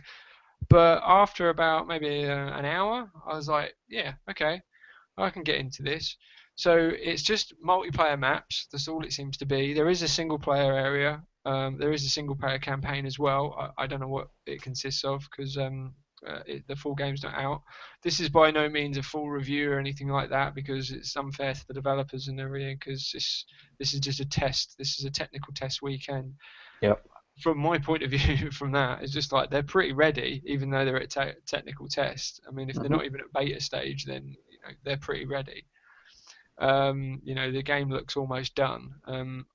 But after about maybe an hour, I was like, yeah, okay, I can get into this. So it's just multiplayer maps. That's all it seems to be. There is a single player area. There is a single player campaign as well. I don't know what it consists of because the full game's not out. This is by no means a full review or anything like that because it's unfair to the developers and everything because this is just a test. This is a technical test weekend. yep. From my point of view, from that, it's just like they're pretty ready, even though they're at technical test. I mean, if they're not even at beta stage, then they're pretty ready. The game looks almost done.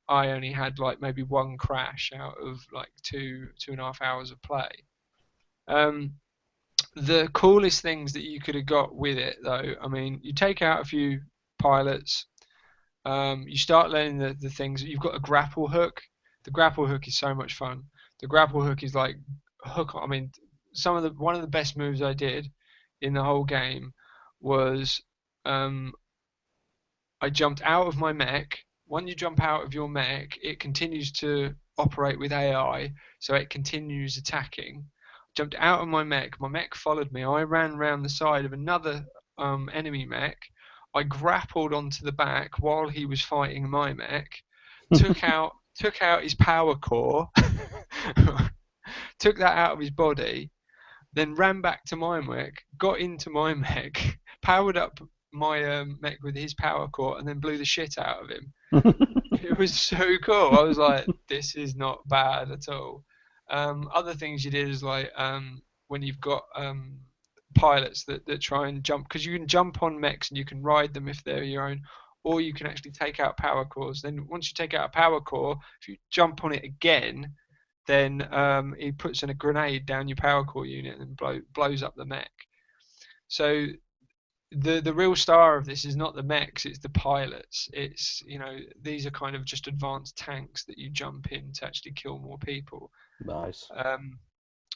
I only had like maybe one crash out of like 2.5 hours of play. The coolest things that you could have got with it, though, I mean, you take out a few pilots. You start learning the things. You've got a grapple hook. The grapple hook is so much fun. The grapple hook is like hook. I mean, one of the best moves I did in the whole game was I jumped out of my mech. When you jump out of your mech, it continues to operate with AI, so it continues attacking. Jumped out of my mech followed me. I ran around the side of another enemy mech. I grappled onto the back while he was fighting my mech. Took out his power core. Took that out of his body. Then ran back to my mech. Got into my mech. Powered up my mech with his power core, and then blew the shit out of him. It was so cool. I was like, this is not bad at all. Other things you did is like when you've got pilots that try and jump, because you can jump on mechs and you can ride them if they're your own, or you can actually take out power cores. Then once you take out a power core, if you jump on it again, then he puts in a grenade down your power core unit and blows up the mech. So the real star of this is not the mechs, it's the pilots. It's these are kind of just advanced tanks that you jump in to actually kill more people. Nice.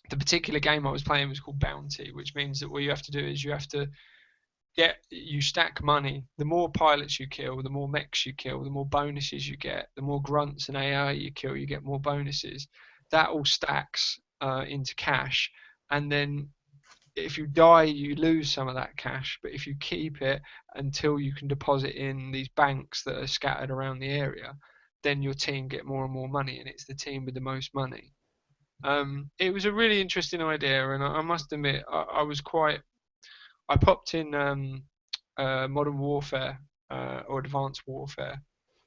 The particular game I was playing was called Bounty, which means that what you have to do is you stack money. The more pilots you kill, the more mechs you kill, the more bonuses you get. The more grunts and AI you kill, you get more bonuses. That all stacks into cash, and then if you die, you lose some of that cash, but if you keep it until you can deposit in these banks that are scattered around the area, then your team get more and more money, and it's the team with the most money. It was a really interesting idea, and I must admit, I popped in Modern Warfare or Advanced Warfare,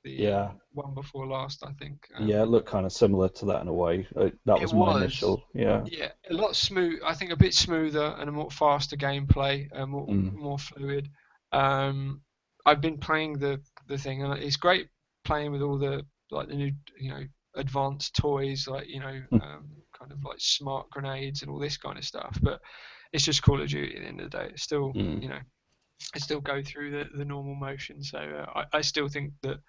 the one before last, I think. Yeah, it looked kind of similar to that in a way. That was my initial, yeah, a lot smooth. I think a bit smoother and a more faster gameplay, more fluid. I've been playing the thing, and it's great playing with all the new advanced toys, kind of like smart grenades and all this kind of stuff. But it's just Call of Duty at the end of the day. It's still I still go through the normal motion. So I still think that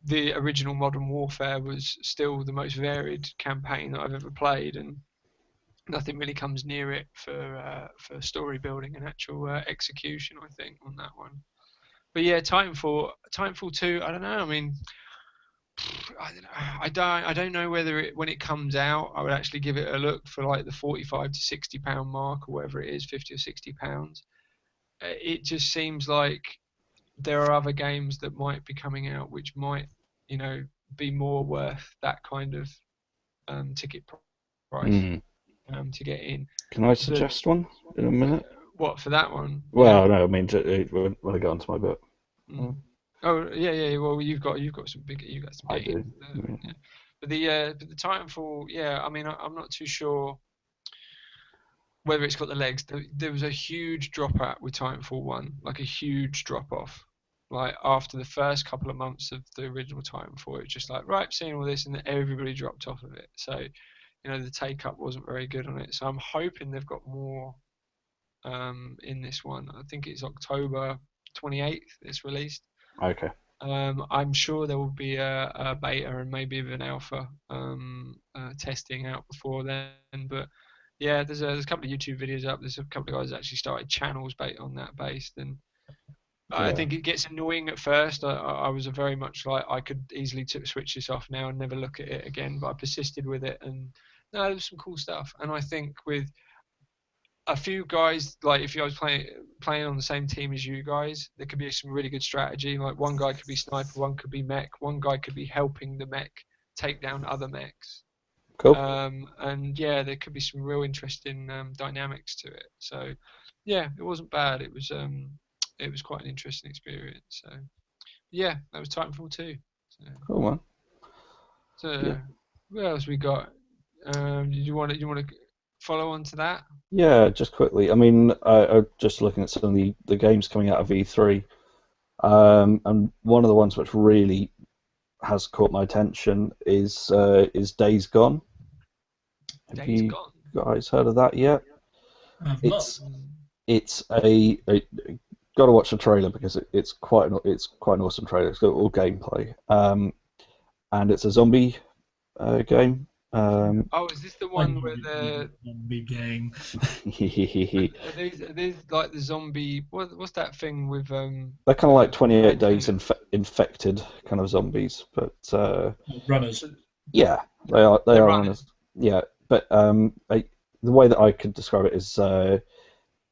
the original Modern Warfare was still the most varied campaign that I've ever played, and nothing really comes near it for story building and actual execution, I think, on that one. But yeah, Titanfall 2, I don't know. I mean, I don't know whether when it comes out, I would actually give it a look for like the £45 to £60 mark or whatever it is, £50 or £60. It just seems like there are other games that might be coming out which might, be more worth that kind of ticket price to get in. Can I suggest one in a minute? What, for that one? Well, no, I mean when I go onto my book. Oh yeah. Well, you've got some games. I do. Yeah. But the Titanfall, yeah. I mean, I'm not too sure. whether it's got the legs. There was a huge drop out with Titanfall 1, like a huge drop off. Like after the first couple of months of the original Titanfall, it was just like, right, seeing all this, and then everybody dropped off of it. So, the take up wasn't very good on it. So I'm hoping they've got more in this one. I think it's October 28th it's released. Okay. I'm sure there will be a beta and maybe even alpha testing out before then. But yeah, there's a couple of YouTube videos up. There's a couple of guys that actually started channels on that based, and I Yeah. think it gets annoying at first. I was very much like I could easily switch this off now and never look at it again, but I persisted with it, and no, there was some cool stuff. And I think with a few guys, like if I was playing on the same team as you guys, there could be some really good strategy. Like one guy could be sniper, one could be mech, one guy could be helping the mech take down other mechs. Cool. And yeah, there could be some real interesting dynamics to it. So yeah, it wasn't bad. It was quite an interesting experience. So yeah, that was Titanfall 2. Cool, man. So Yeah. what else we got? You want to follow on to that? Yeah, just quickly. I mean, I'm just looking at some of the games coming out of E3, and one of the ones which really has caught my attention is Days Gone. Have Days you Gone. guys heard of that yet? I've It's not. it's a got to watch the trailer because it's quite an awesome trailer. It's got all gameplay, and it's a zombie game. Oh, is this the I one knew where it was a zombie game. are these like the zombie? What's that thing with They're kind of like 28 Brad days Pitt? infected kind of zombies, but Runners. yeah, they They're are running. honest. Yeah, but the way that I could describe it is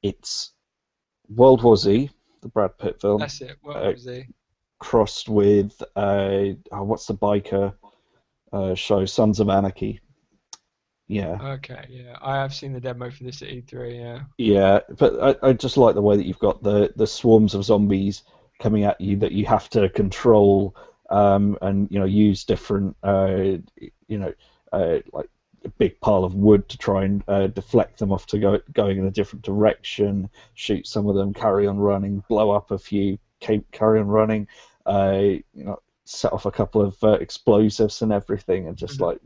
it's World War Z, the Brad Pitt film, That's it. What uh, was he? crossed with what's the biker show, Sons of Anarchy. Yeah, Okay, yeah, I have seen the demo for this at E3. Yeah. yeah, but I just like the way that you've got the swarms of zombies coming at you that you have to control, and use different like a big pile of wood to try and deflect them off to going in a different direction, shoot some of them, carry on running, blow up a few, carry on running, set off a couple of explosives and everything, and just Mhm. like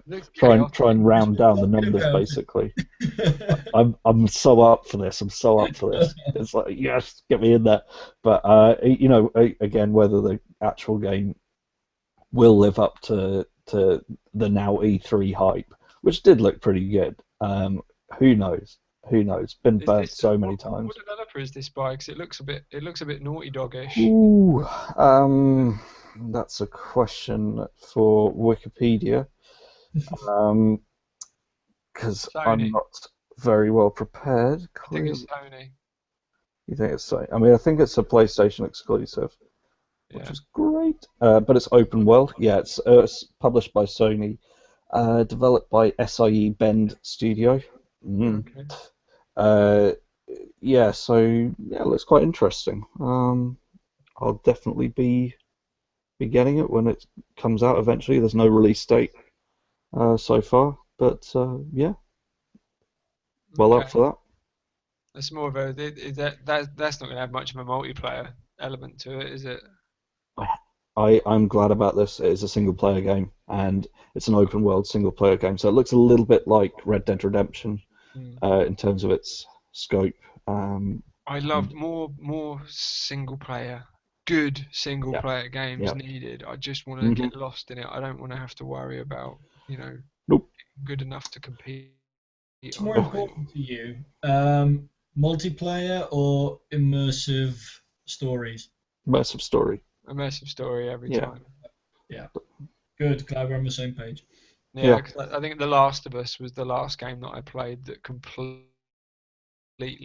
Looks try chaotic. and round down the Talking numbers about basically. it. I'm so up for this. I'm so up for this. It's like, yes, get me in there. But again, whether the actual game will live up to the now E3 hype, which did look pretty good. Who knows? Who knows? Been Is burnt this so many what times. developer is this by? Because it looks a bit Naughty Dog-ish. Ooh, that's a question for Wikipedia. Um, because I'm Sony. not very well prepared. I think it's Clearly, Sony. you think it's Sony? I mean, I think it's a PlayStation exclusive, which Yeah. is great. But it's open world. Yeah, it's published by Sony, developed by SIE Bend Studio. Mm. Okay. Uh, yeah, so yeah, it looks quite interesting. I'll definitely be getting it when it comes out eventually. There's no release date so far, but yeah, well up Okay. for that. That's more of a that's not going to have much of a multiplayer element to it, is it? I'm glad about this. It is a single player game, and it's an open world single player game, so it looks a little bit like Red Dead Redemption Mm. in terms of its scope. Um, I love and more single player, good single yeah, player games yeah. needed. I just want to Hmm. get lost in it. I don't want to have to worry about, Nope. good enough to compete What's more online. important to you, multiplayer or immersive stories? Immersive story. Immersive story every Yeah, time. Yeah, good. Glad we're on the same page. Yeah, yeah. 'cause I think The Last of Us was the last game that I played that completely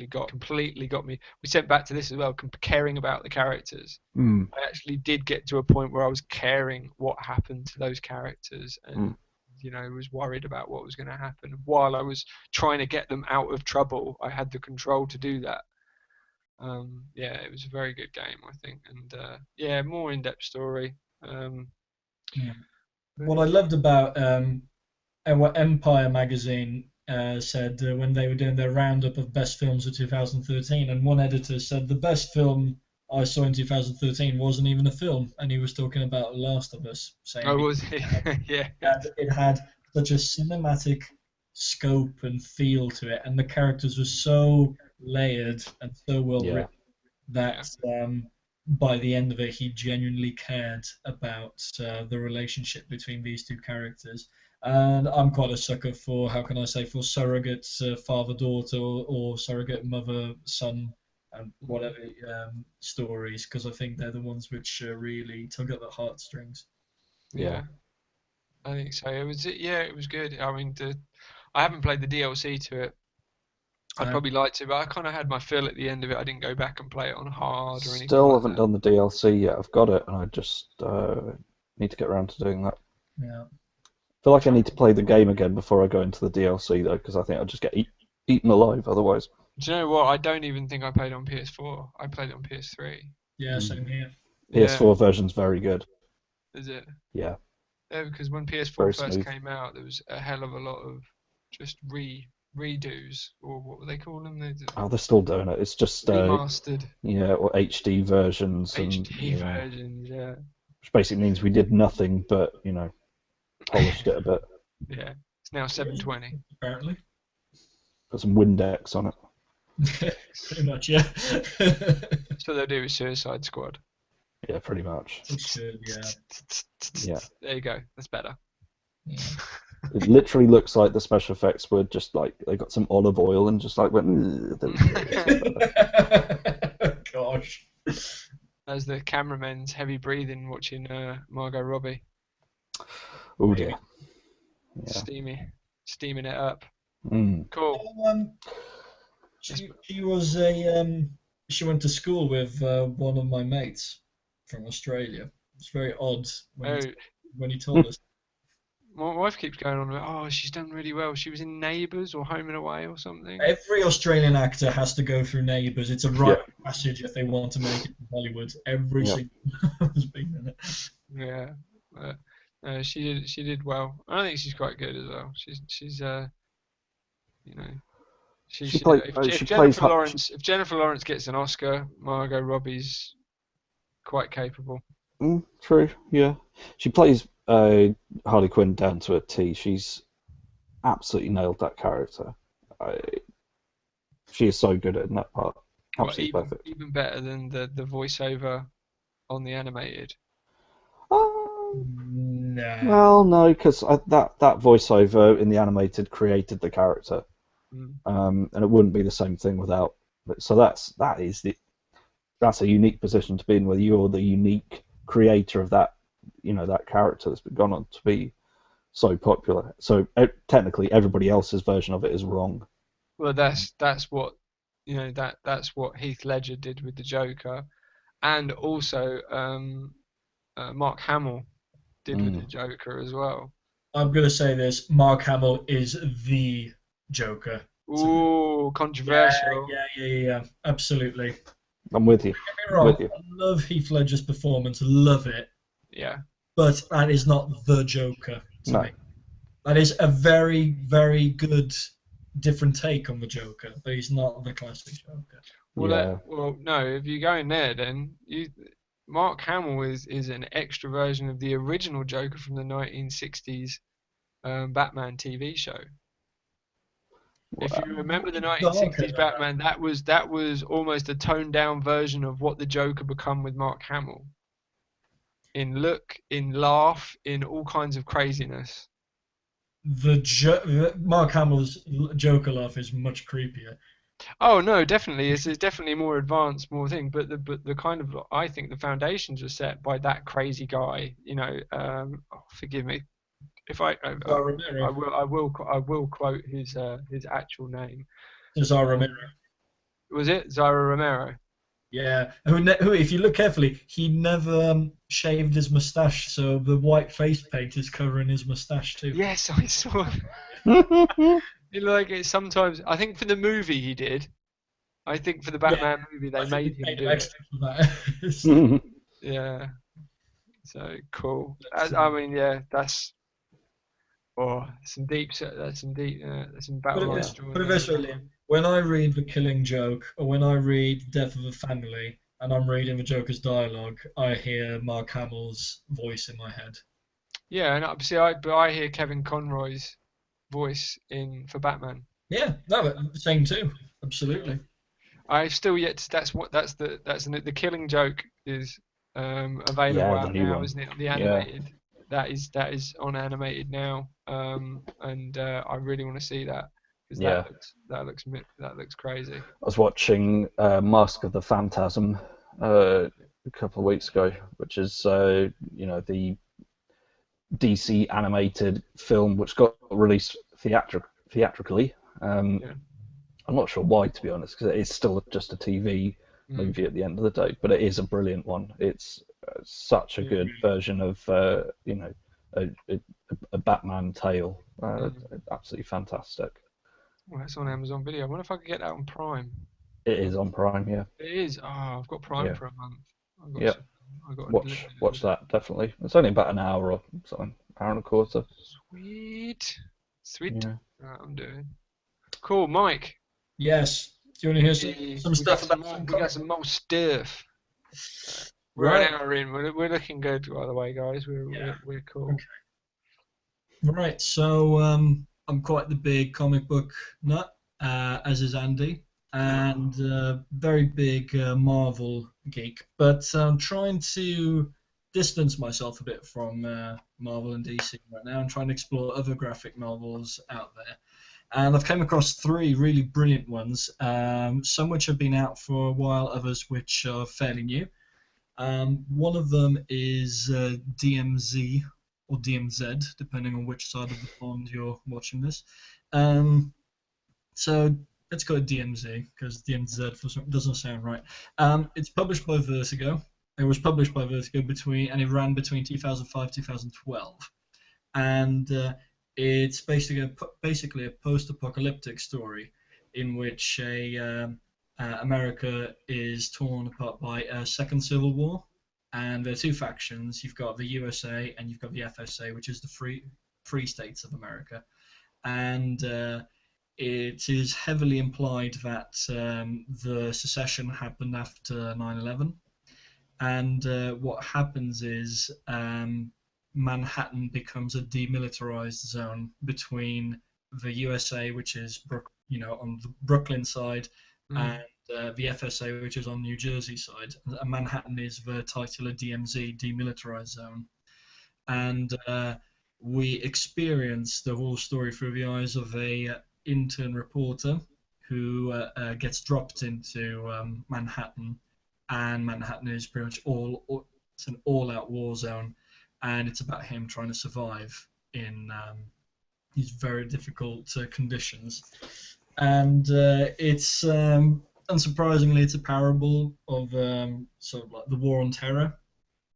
got me. We sent back to this as well, caring about the characters. Mm, I actually did get to a point where I was caring what happened to those characters, mm. and was worried about what was going to happen while I was trying to get them out of trouble. I had the control to do that. Yeah, it was a very good game, I think, and yeah, more in-depth story. Yeah. But What I loved about our Empire magazine said when they were doing their roundup of best films of 2013, and one editor said the best film I saw in 2013 wasn't even a film, and he was talking about Last of Us, saying Oh, was he? Yeah. it had such a cinematic scope and feel to it, and the characters were so layered and so well Yeah. written that by the end of it, he genuinely cared about the relationship between these two characters. And I'm quite a sucker for, how can I say, for surrogate father-daughter or surrogate mother-son and whatever stories, because I think they're the ones which really tug at the heartstrings. Yeah, I think so. It was good. I mean, I haven't played the DLC to it. I'd probably like to, but I kind of had my fill at the end of it. I didn't go back and play it on hard or anything Still like haven't that. done the DLC yet. I've got it, and I just need to get around to doing that. Yeah. I feel like I need to play the game again before I go into the DLC, though, because I think I'll just get eaten alive otherwise. Do you know what? I don't even think I played it on PS4. I played it on PS3. Yeah, same here. PS4 version's very good. Is it? Yeah. Yeah, because when PS4 Very first smooth. came out, there was a hell of a lot of just redos, or what were they calling them? Oh, they're still doing it. It's just Remastered or HD versions HD versions, yeah. which basically means we did nothing but polished it a bit. Yeah, it's now 720. Apparently. Put some Windex on it. Pretty much, yeah. That's what they do with Suicide Squad. Yeah, pretty much. It should, yeah. Yeah. There you go. That's better. Yeah. It literally looks like the special effects were just like they got some olive oil and just like went. Gosh. As the cameraman's heavy breathing watching Margot Robbie. Oh dear. Yeah. Steaming it up. Mm. Cool. She was she went to school with one of my mates from Australia. It's very odd when he told us. My wife keeps going on about, oh, she's done really well. She was in Neighbours or Home and Away or something. Every Australian actor has to go through Neighbours. It's a rite of passage if they want to make it in Hollywood. Every single one has been in it. Yeah, she did well. I think she's quite good as well. She's if Jennifer Lawrence gets an Oscar, Margot Robbie's quite capable. True. Yeah, she plays Harley Quinn down to a T. She's absolutely nailed that character. She is so good in that part. Absolutely perfect. Even better than the voiceover on the animated. No. Well, no, because that voiceover in the animated created the character, and it wouldn't be the same thing without. So that's a unique position to be in, where you're the unique creator of that, that character that's gone on to be so popular. So technically, everybody else's version of it is wrong. Well, that's what that's what Heath Ledger did with the Joker, and also Mark Hamill did with the Joker as well. I'm going to say this: Mark Hamill is the Joker. Ooh, controversial. Yeah, absolutely. I'm with you. Don't get me wrong, I love Heath Ledger's performance, love it. Yeah. But that is not the Joker to me. That is a very, very good different take on the Joker, but he's not the classic Joker. Well, no, if you go in there, then Mark Hamill is an extra version of the original Joker from the 1960s Batman TV show. If you remember the 1960s Batman, that was almost a toned down version of what the Joker become with Mark Hamill. In look, in laugh, in all kinds of craziness. Mark Hamill's Joker laugh is much creepier. Oh no, definitely, it's definitely more advanced, more thing. But the kind of, I think the foundations were set by that crazy guy. Forgive me. If I will quote his actual name. Cesar Romero. Was it Zara Romero? Yeah. Who, if you look carefully, he never shaved his mustache, so the white face paint is covering his mustache too. Yes, I saw. Like it sometimes. I think for the movie he did. I think for the Batman movie they made him do it. That. Yeah. So cool. I mean, yeah, that's. Oh, some deep, that's some battle line Put it story this there. way, Liam. When I read The Killing Joke, or when I read Death of a Family, and I'm reading the Joker's dialogue, I hear Mark Hamill's voice in my head. Yeah, and see, but I hear Kevin Conroy's voice in for Batman. Yeah, no, but same too. Absolutely. I've still yet to, the Killing Joke is available Yeah, the out new now, one. isn't it? The Yeah, animated. That is on animated now. And I really want to see that because yeah. that looks crazy. I was watching Mask of the Phantasm a couple of weeks ago, which is the DC animated film which got released theatrically. Yeah. I'm not sure why, to be honest, because it's still just a TV Mm. movie at the end of the day, but it is a brilliant one. It's such a good version of a Batman tale. Mm. Absolutely fantastic. Well, that's on Amazon Video. I wonder if I could get that on Prime. It is on Prime, yeah, It is. Oh, I've got Prime yeah, for a month. I've got yeah. some. I've got Watch unlimited with watch it. that definitely. It's only about an hour or something, hour and a quarter. Sweet, sweet. Yeah. I'm doing cool, Mike. Yes. Do you want to hear some We got stuff some about more. some We got comic? some more stuff. We're Right. an hour in. We're looking good, by the way, guys. Yeah. We're cool. Okay. Right. So I'm quite the big comic book nut, as is Andy, and very big Marvel geek. But I'm trying to distance myself a bit from Marvel and DC right now, and trying to explore other graphic novels out there. And I've come across three really brilliant ones, some which have been out for a while, others which are fairly new. One of them is DMZ or DMZ, depending on which side of the pond you're watching this. Um, so let's go with DMZ because DMZ doesn't sound right. It's published by Vertigo. It was published by Vertigo and it ran between 2005 2012, and it's basically a post-apocalyptic story in which America is torn apart by a second civil war, and there are two factions. You've got the USA and you've got the FSA, which is the free states of America, and it is heavily implied that the secession happened after 9/11, and what happens is Manhattan becomes a demilitarized zone between the USA, which is on the Brooklyn side, Mm. and the FSA, which is on New Jersey side. And Manhattan is the titular DMZ, demilitarized zone, and we experience the whole story through the eyes of a intern reporter who gets dropped into Manhattan, and Manhattan is pretty much it's an all-out war zone, and it's about him trying to survive in these very difficult conditions. And it's unsurprisingly, it's a parable of sort of like the war on terror,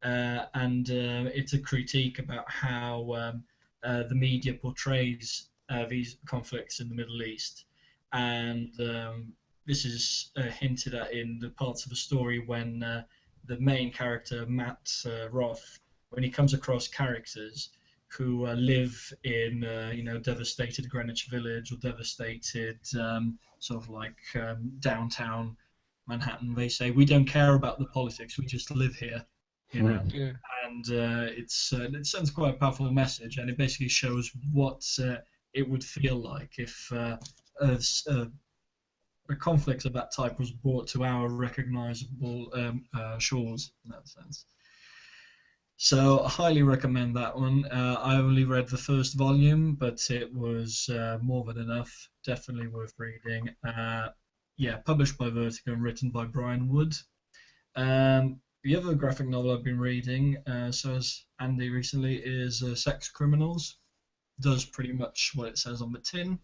and it's a critique about how the media portrays these conflicts in the Middle East, and this is hinted at in the parts of the story when the main character Matt Roth, when he comes across characters who live in devastated Greenwich Village or devastated sort of like downtown Manhattan, they say we don't care about the politics, we just live here, you know. Mm. Yeah. And it sends quite a powerful message, and it basically shows what it would feel like if a conflict of that type was brought to our recognizable shores in that sense. So I highly recommend that one. I only read the first volume, but it was more than enough. Definitely worth reading. Yeah, published by Vertigo and written by Brian Wood. The other graphic novel I've been reading, so as Andy recently, is Sex Criminals. Does pretty much what it says on the tin.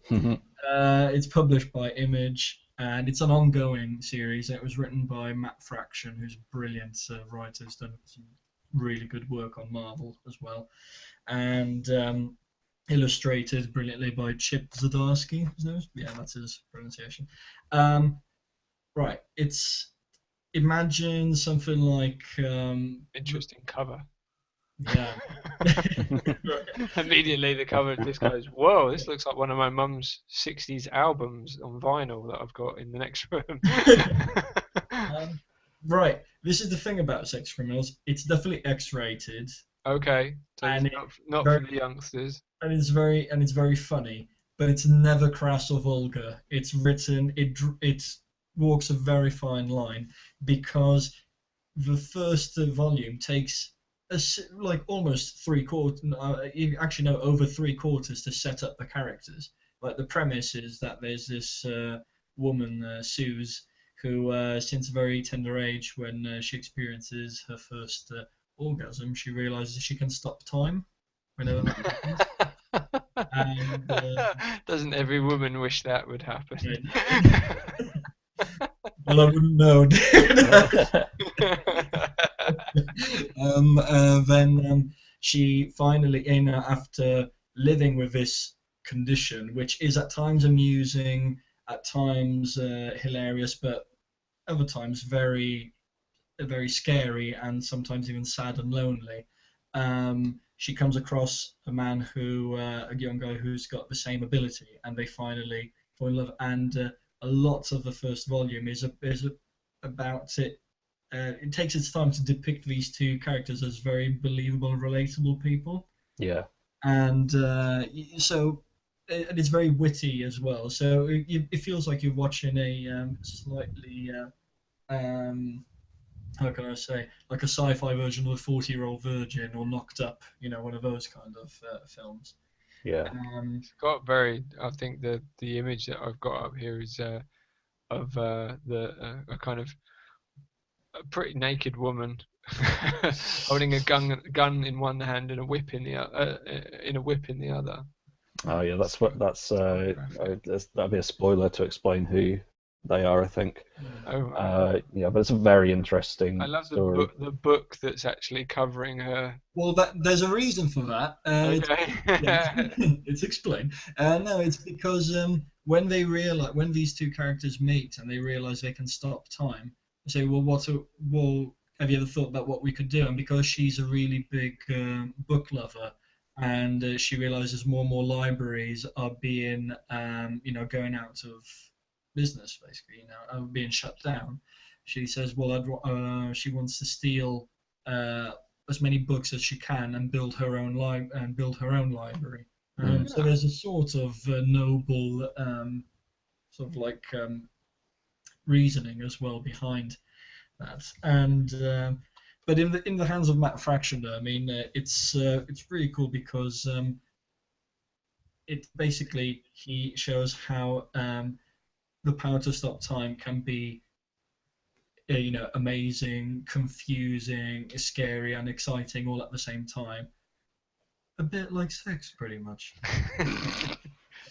It's published by Image, and it's an ongoing series. It was written by Matt Fraction, who's a brilliant writer. He's done some really good work on Marvel as well, and illustrated brilliantly by Chip Zdarsky. Yeah, that's his pronunciation. Right, it's imagine something like Interesting cover. Yeah. Immediately the cover just goes, whoa, this looks like one of my mum's 60s albums on vinyl that I've got in the next room. Um, right. This is the thing about sex criminals. It's definitely X-rated, Okay, so it's and not very for the youngsters. and it's very funny, but it's never crass or vulgar. It's written. It walks a very fine line because the first volume takes like almost three quarters. Actually, no, over three quarters to set up the characters. Like the premise is that there's this woman, Suze, who, since a very tender age, when she experiences her first orgasm, she realizes she can stop time whenever that happens. And Doesn't every woman wish that would happen? well, I wouldn't know. Then she finally, after living with this condition, which is at times amusing, at times hilarious, but other times very scary and sometimes even sad and lonely. She comes across a man a young guy who's got the same ability, and they finally fall in love. And a lot of the first volume is about it. It takes its time to depict these two characters as very believable, relatable people, Yeah. and and it's very witty as well. So it feels like you're watching a slightly how can I say, like a sci-fi version of a 40-year-old virgin or Knocked Up, one of those kind of films. Yeah. Um, It's got very. I think the image that I've got up here is of a kind of a pretty naked woman holding a gun in one hand and a whip in the other. Oh yeah, It's that's quite graphic. that'd be a spoiler to explain who they are, I think. Oh right. Yeah, but it's a very I interesting love story. the book that's actually covering her. well, there's a reason for that. Okay. Yeah, it's explained. No, it's because when these two characters meet and they realize they can stop time, they say, well, have you ever thought about what we could do? And because she's a really big book lover, and she realizes more and more libraries are being, going out of business, basically, are being shut down. She says, well, she wants to steal uh, as many books as she can and build her own library. Mm. So there's a sort of noble sort of like reasoning as well behind that. And but in the hands of Matt Fraction, I mean, it's really cool because it basically he shows how the power to stop time can be amazing, confusing, scary, and exciting all at the same time. A bit like sex, pretty much.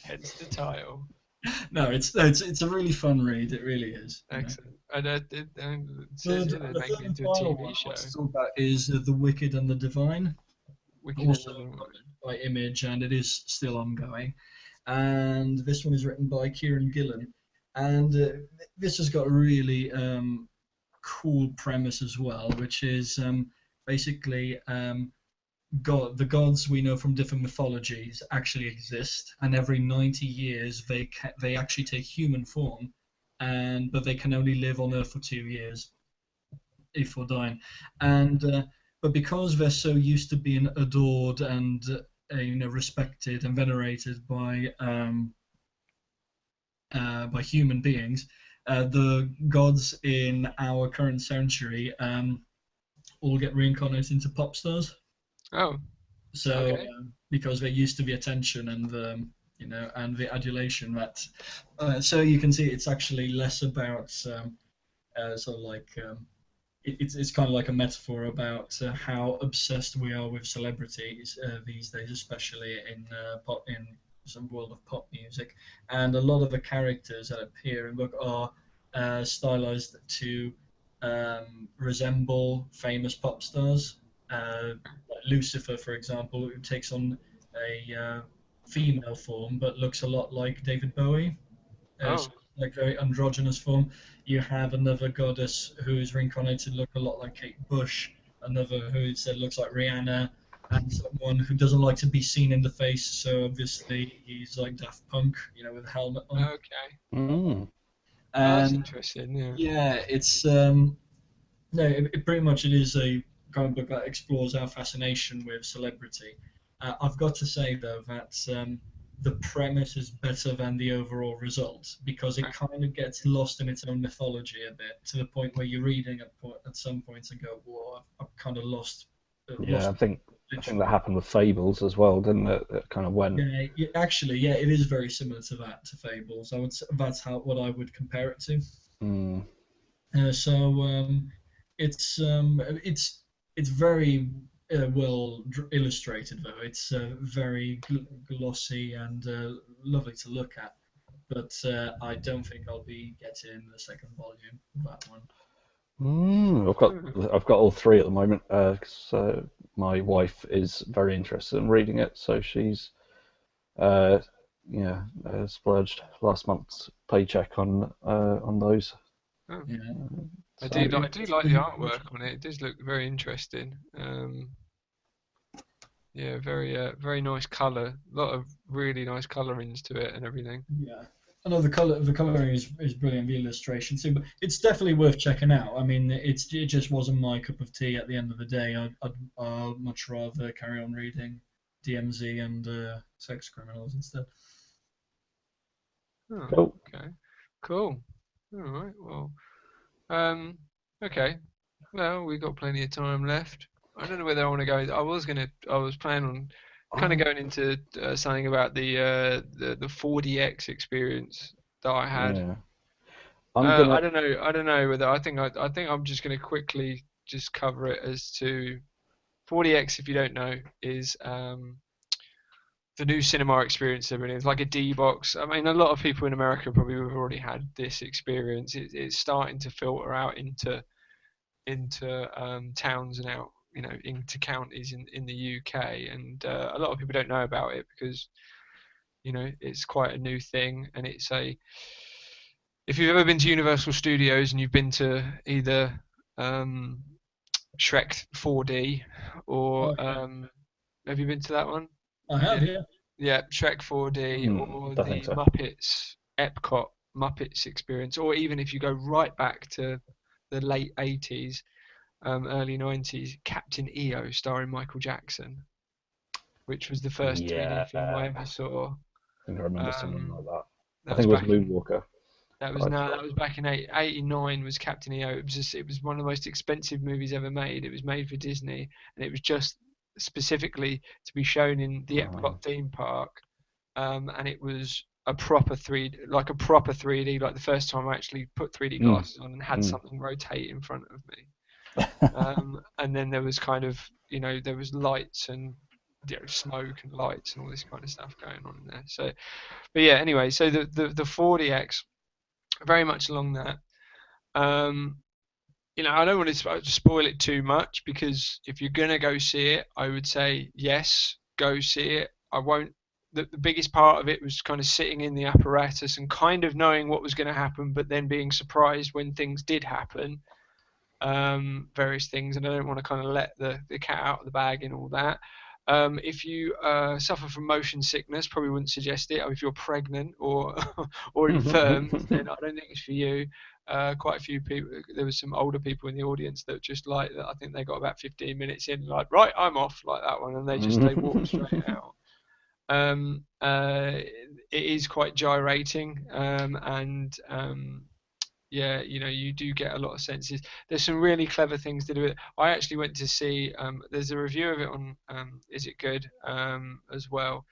Hence the title. No, it's a really fun read. It really is. Excellent. And it says Third, here they're the making third it and into a final TV one I show. want to talk about is The Wicked and the Divine, Wicked and also the Divine. by Image, and it is still ongoing. And this one is written by Kieran Gillen, and this has got a really cool premise as well, which is basically the gods we know from different mythologies actually exist, and every 90 years they actually take human form, but they can only live on Earth for 2 years before dying, and but because they're so used to being adored and respected and venerated by human beings, the gods in our current century all get reincarnated into pop stars. Oh, So okay. because they're used to the attention and the and the adulation that, so you can see it's actually less about sort of like it's kind of like a metaphor about how obsessed we are with celebrities these days, especially in some world of pop music, and a lot of the characters that appear in the book are stylized to resemble famous pop stars. Like Lucifer, for example, who takes on a female form but looks a lot like David Bowie, Oh, like very androgynous form. You have another goddess who is reincarnated, look a lot like Kate Bush. another who said looks like Rihanna, and someone who doesn't like to be seen in the face. So obviously he's like Daft Punk, with a helmet on. Okay. Mm. Oh, that's And interesting. Yeah. yeah, it's no, pretty much it is a comic book that explores our fascination with celebrity. I've got to say though that the premise is better than the overall result because it kind of gets lost in its own mythology a bit to the point where you're reading at some points and go, "Whoa, I've kind of lost." Yeah, I think Literally. that happened with Fables as well, didn't it? It kind of went. Yeah, actually, yeah, it is very similar to that, to Fables. I would that's what I would compare it to. Mm. So it's very well illustrated though. It's very glossy and lovely to look at. But I don't think I'll be getting the second volume of that one. I've got all three at the moment. So my wife is very interested in reading it, so she's uh, splurged last month's paycheck on those. Oh. Yeah. I So do like the artwork on it. It does look very interesting. Yeah, very nice color. A lot of really nice colorings to it and everything. Yeah. I know the coloring is brilliant, the illustration too, but it's definitely worth checking out. I mean, it just wasn't my cup of tea at the end of the day. I'd much rather carry on reading DMZ and Sex Criminals instead. Oh, cool. okay, cool. All right. Well, okay. Well, we've got plenty of time left. I don't know whether I want to go. I was planning on kind of going into something about the 4DX experience that I had. Yeah, I'm gonna. I don't know whether I think I'm just going to quickly just cover it as to 4DX. If you don't know, is the new cinema experience. It's like a D box. I mean, a lot of people in America probably have already had this experience. It's starting to filter out into towns and out, into counties in the UK, and a lot of people don't know about it because it's quite a new thing, and if you've ever been to Universal Studios and you've been to either Shrek 4D or Oh yeah, have you been to that one? I have, Yeah, yeah. yeah, Shrek 4D or Don't think the so. Muppets Epcot Muppets experience, or even if you go right back to the late 80s, early 90s, Captain EO starring Michael Jackson, which was the first 3D Yeah, film I ever saw. I think I remember something Um, like that. I that was think it was back in Moonwalker. that was I no, saw. that was back in 89 was Captain EO. It was one of the most expensive movies ever made. It was made for Disney, and it was just specifically to be shown in the Oh. Epcot theme park. And it was a proper 3D, like a proper 3D, like the first time I actually put 3D Mm, glasses on and had mm. something rotate in front of me. And then there was kind of, there was lights and smoke and lights and all this kind of stuff going on in there. So, but yeah, anyway, so the 4DX, very much along that. Um, I don't want to spoil it too much because if you're gonna go see it, I would say yes, go see it. I won't. The biggest part of it was kind of sitting in the apparatus and kind of knowing what was going to happen, but then being surprised when things did happen, various things, and I don't want to kind of let the cat out of the bag in all that. If you suffer from motion sickness, probably wouldn't suggest it. Or if you're pregnant or or infirmed, then I don't think it's for you. Quite a few people. There was some older people in the audience that just like that. I think they got about 15 minutes in, like, right, I'm off, like that one, and they walked straight out. It is quite gyrating, and yeah, you do get a lot of senses. There's some really clever things to do with it. I actually went to see. There's a review of it on Is It Good as well.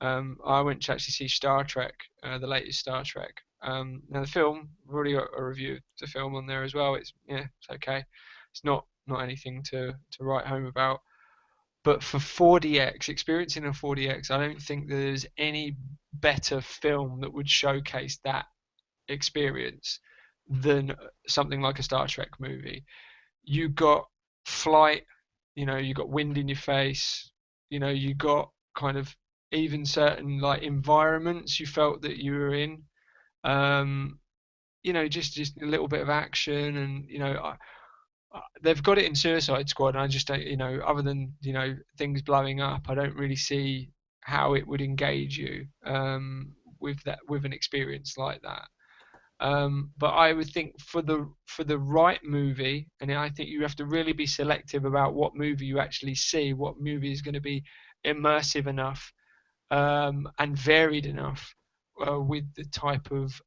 I went to actually see Star Trek, the latest Star Trek. Now the film, I've already got a review of the film on there as well. It's okay. It's not anything to write home about. But for 4DX, experiencing a 4DX, I don't think there's any better film that would showcase that experience than something like a Star Trek movie. You got flight, you got wind in your face, you got kind of even certain like environments you felt that you were in. Just a little bit of action, and they've got it in Suicide Squad, and I just don't, other than things blowing up, I don't really see how it would engage you with an experience like that. But I would think for the right movie, and I think you have to really be selective about what movie you actually see, what movie is going to be immersive enough and varied enough with the type of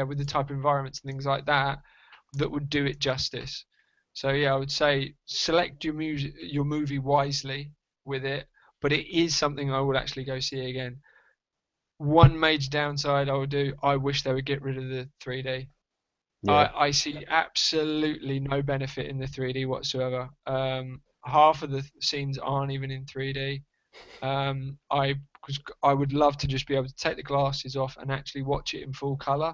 with the type of environments and things like that would do it justice. So yeah, I would say select your movie wisely with it, but it is something I would actually go see again. One major downside I wish they would get rid of the 3D. Yeah. I see absolutely no benefit in the 3D whatsoever. Half of the scenes aren't even in 3D. I would love to just be able to take the glasses off and actually watch it in full color,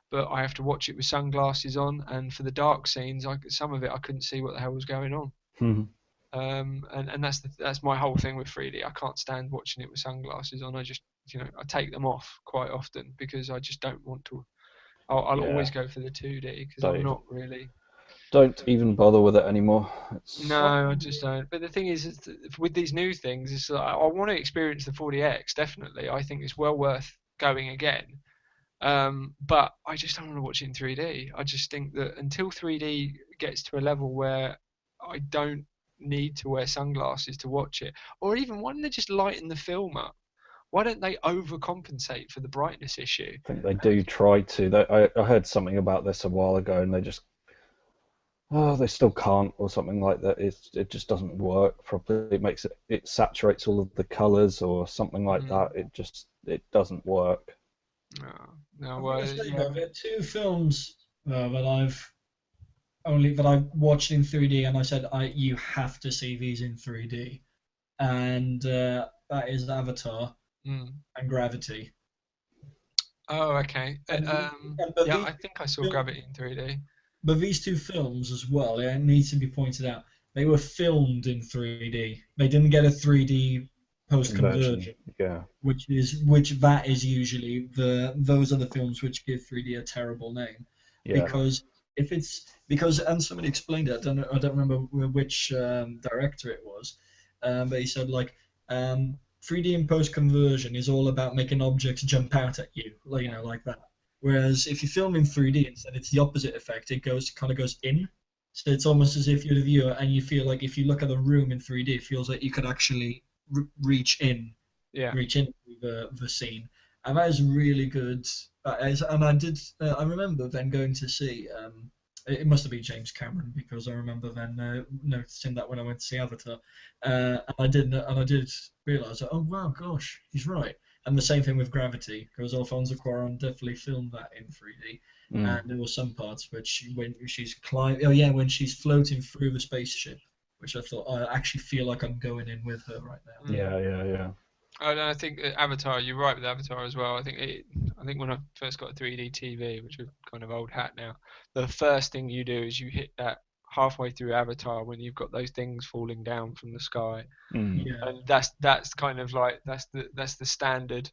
but I have to watch it with sunglasses on. And for the dark scenes, some of it I couldn't see what the hell was going on. Mhm. And that's my whole thing with 3D. I can't stand watching it with sunglasses on. I just I take them off quite often because I just don't want to. I'll Yeah. always go for the 2D because Don't I'm even- not really. Don't even bother with it anymore. No, I just don't. But the thing is with these new things, is I want to experience the 40X. Definitely, I think it's well worth going again. But I just don't want to watch it in 3D. I just think that until 3D gets to a level where I don't need to wear sunglasses to watch it, or even why don't they just lighten the film up? Why don't they overcompensate for the brightness issue? I think they do try to. I heard something about this a while ago, and they still can't, or something like that. It just doesn't work properly. It saturates all of the colors, or something like that. It doesn't work. No, I'm gonna say though, there are two films that I've watched in 3D, and I said you have to see these in 3D, and that is Avatar and Gravity. Oh, okay. I think I saw Gravity in 3D. But these two films as well, it needs to be pointed out, they were filmed in 3D. They didn't get a 3D post-conversion. Yeah. Which is usually those are the films which give 3D a terrible name. Yeah. Because and somebody explained it. I don't remember which director it was, but he said 3D in post conversion is all about making objects jump out at you, like that. Whereas if you film in 3D instead, it's the opposite effect. It kind of goes in. So it's almost as if you're the viewer, and you feel like if you look at the room in 3D, it feels like you could actually reach into the scene, and that is really good. And I remember then going to see. It must have been James Cameron because I remember then noticing that when I went to see Avatar, and I did realise that, oh wow, gosh, he's right. And the same thing with Gravity, because Alfonso Cuarón definitely filmed that in 3D, and there were some parts when she's when she's floating through the spaceship, which I thought I actually feel like I'm going in with her right now. Yeah. I think Avatar. You're right with Avatar as well. I think when I first got a 3D TV, which is kind of old hat now, the first thing you do is you hit that halfway through Avatar when you've got those things falling down from the sky, and that's kind of like that's the standard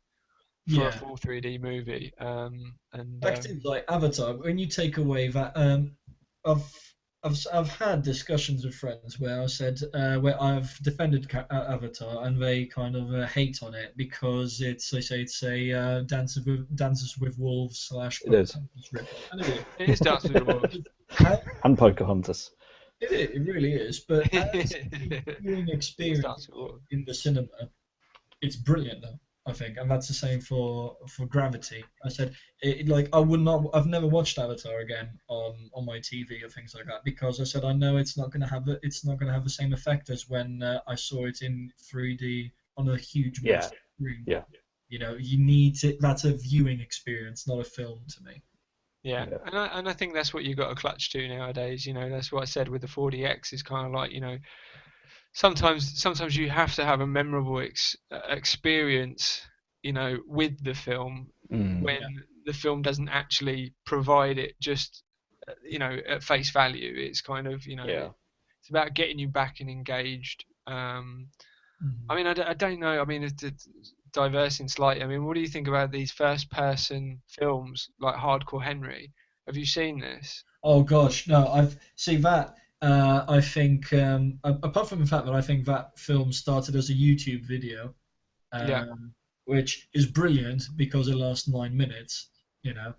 for a full 3D movie. Things like Avatar, when you take away that, I've had discussions with friends where I said where I've defended Avatar and they kind of hate on it because they say it's a Dances with Wolves / It is. It is Dances with Wolves and Pocahontas. It really is, but as a viewing experience in the cinema, it's brilliant though. I think, and that's the same for Gravity. I said, I've never watched Avatar again on my TV or things like that because I said I know it's not going to have the same effect as when I saw it in 3D on a huge screen. Yeah. You need it. That's a viewing experience, not a film to me. Yeah. And I think that's what you got to clutch to nowadays. That's what I said with the 40X is kind of like sometimes you have to have a memorable experience, with the film when the film doesn't actually provide it just, at face value. It's kind of, it's about getting you back and engaged. I mean, I don't know. I mean, it's diversing slightly. I mean, what do you think about these first-person films like Hardcore Henry? Have you seen this? Oh gosh, no, I've see that. I think apart from the fact that I think that film started as a YouTube video, Yeah, which is brilliant because it lasts 9 minutes, you know,